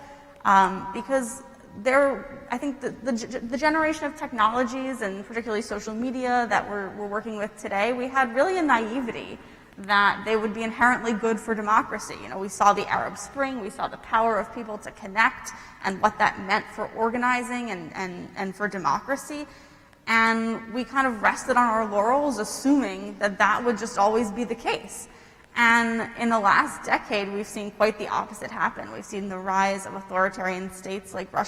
because I think the generation of technologies, and particularly social media that we're working with today, we had really a naivety that they would be inherently good for democracy. We saw the Arab Spring, we saw the power of people to connect and what that meant for organizing and for democracy. And we kind of rested on our laurels, assuming that would just always be the case. And in the last decade, we've seen quite the opposite happen. We've seen the rise of authoritarian states like Russia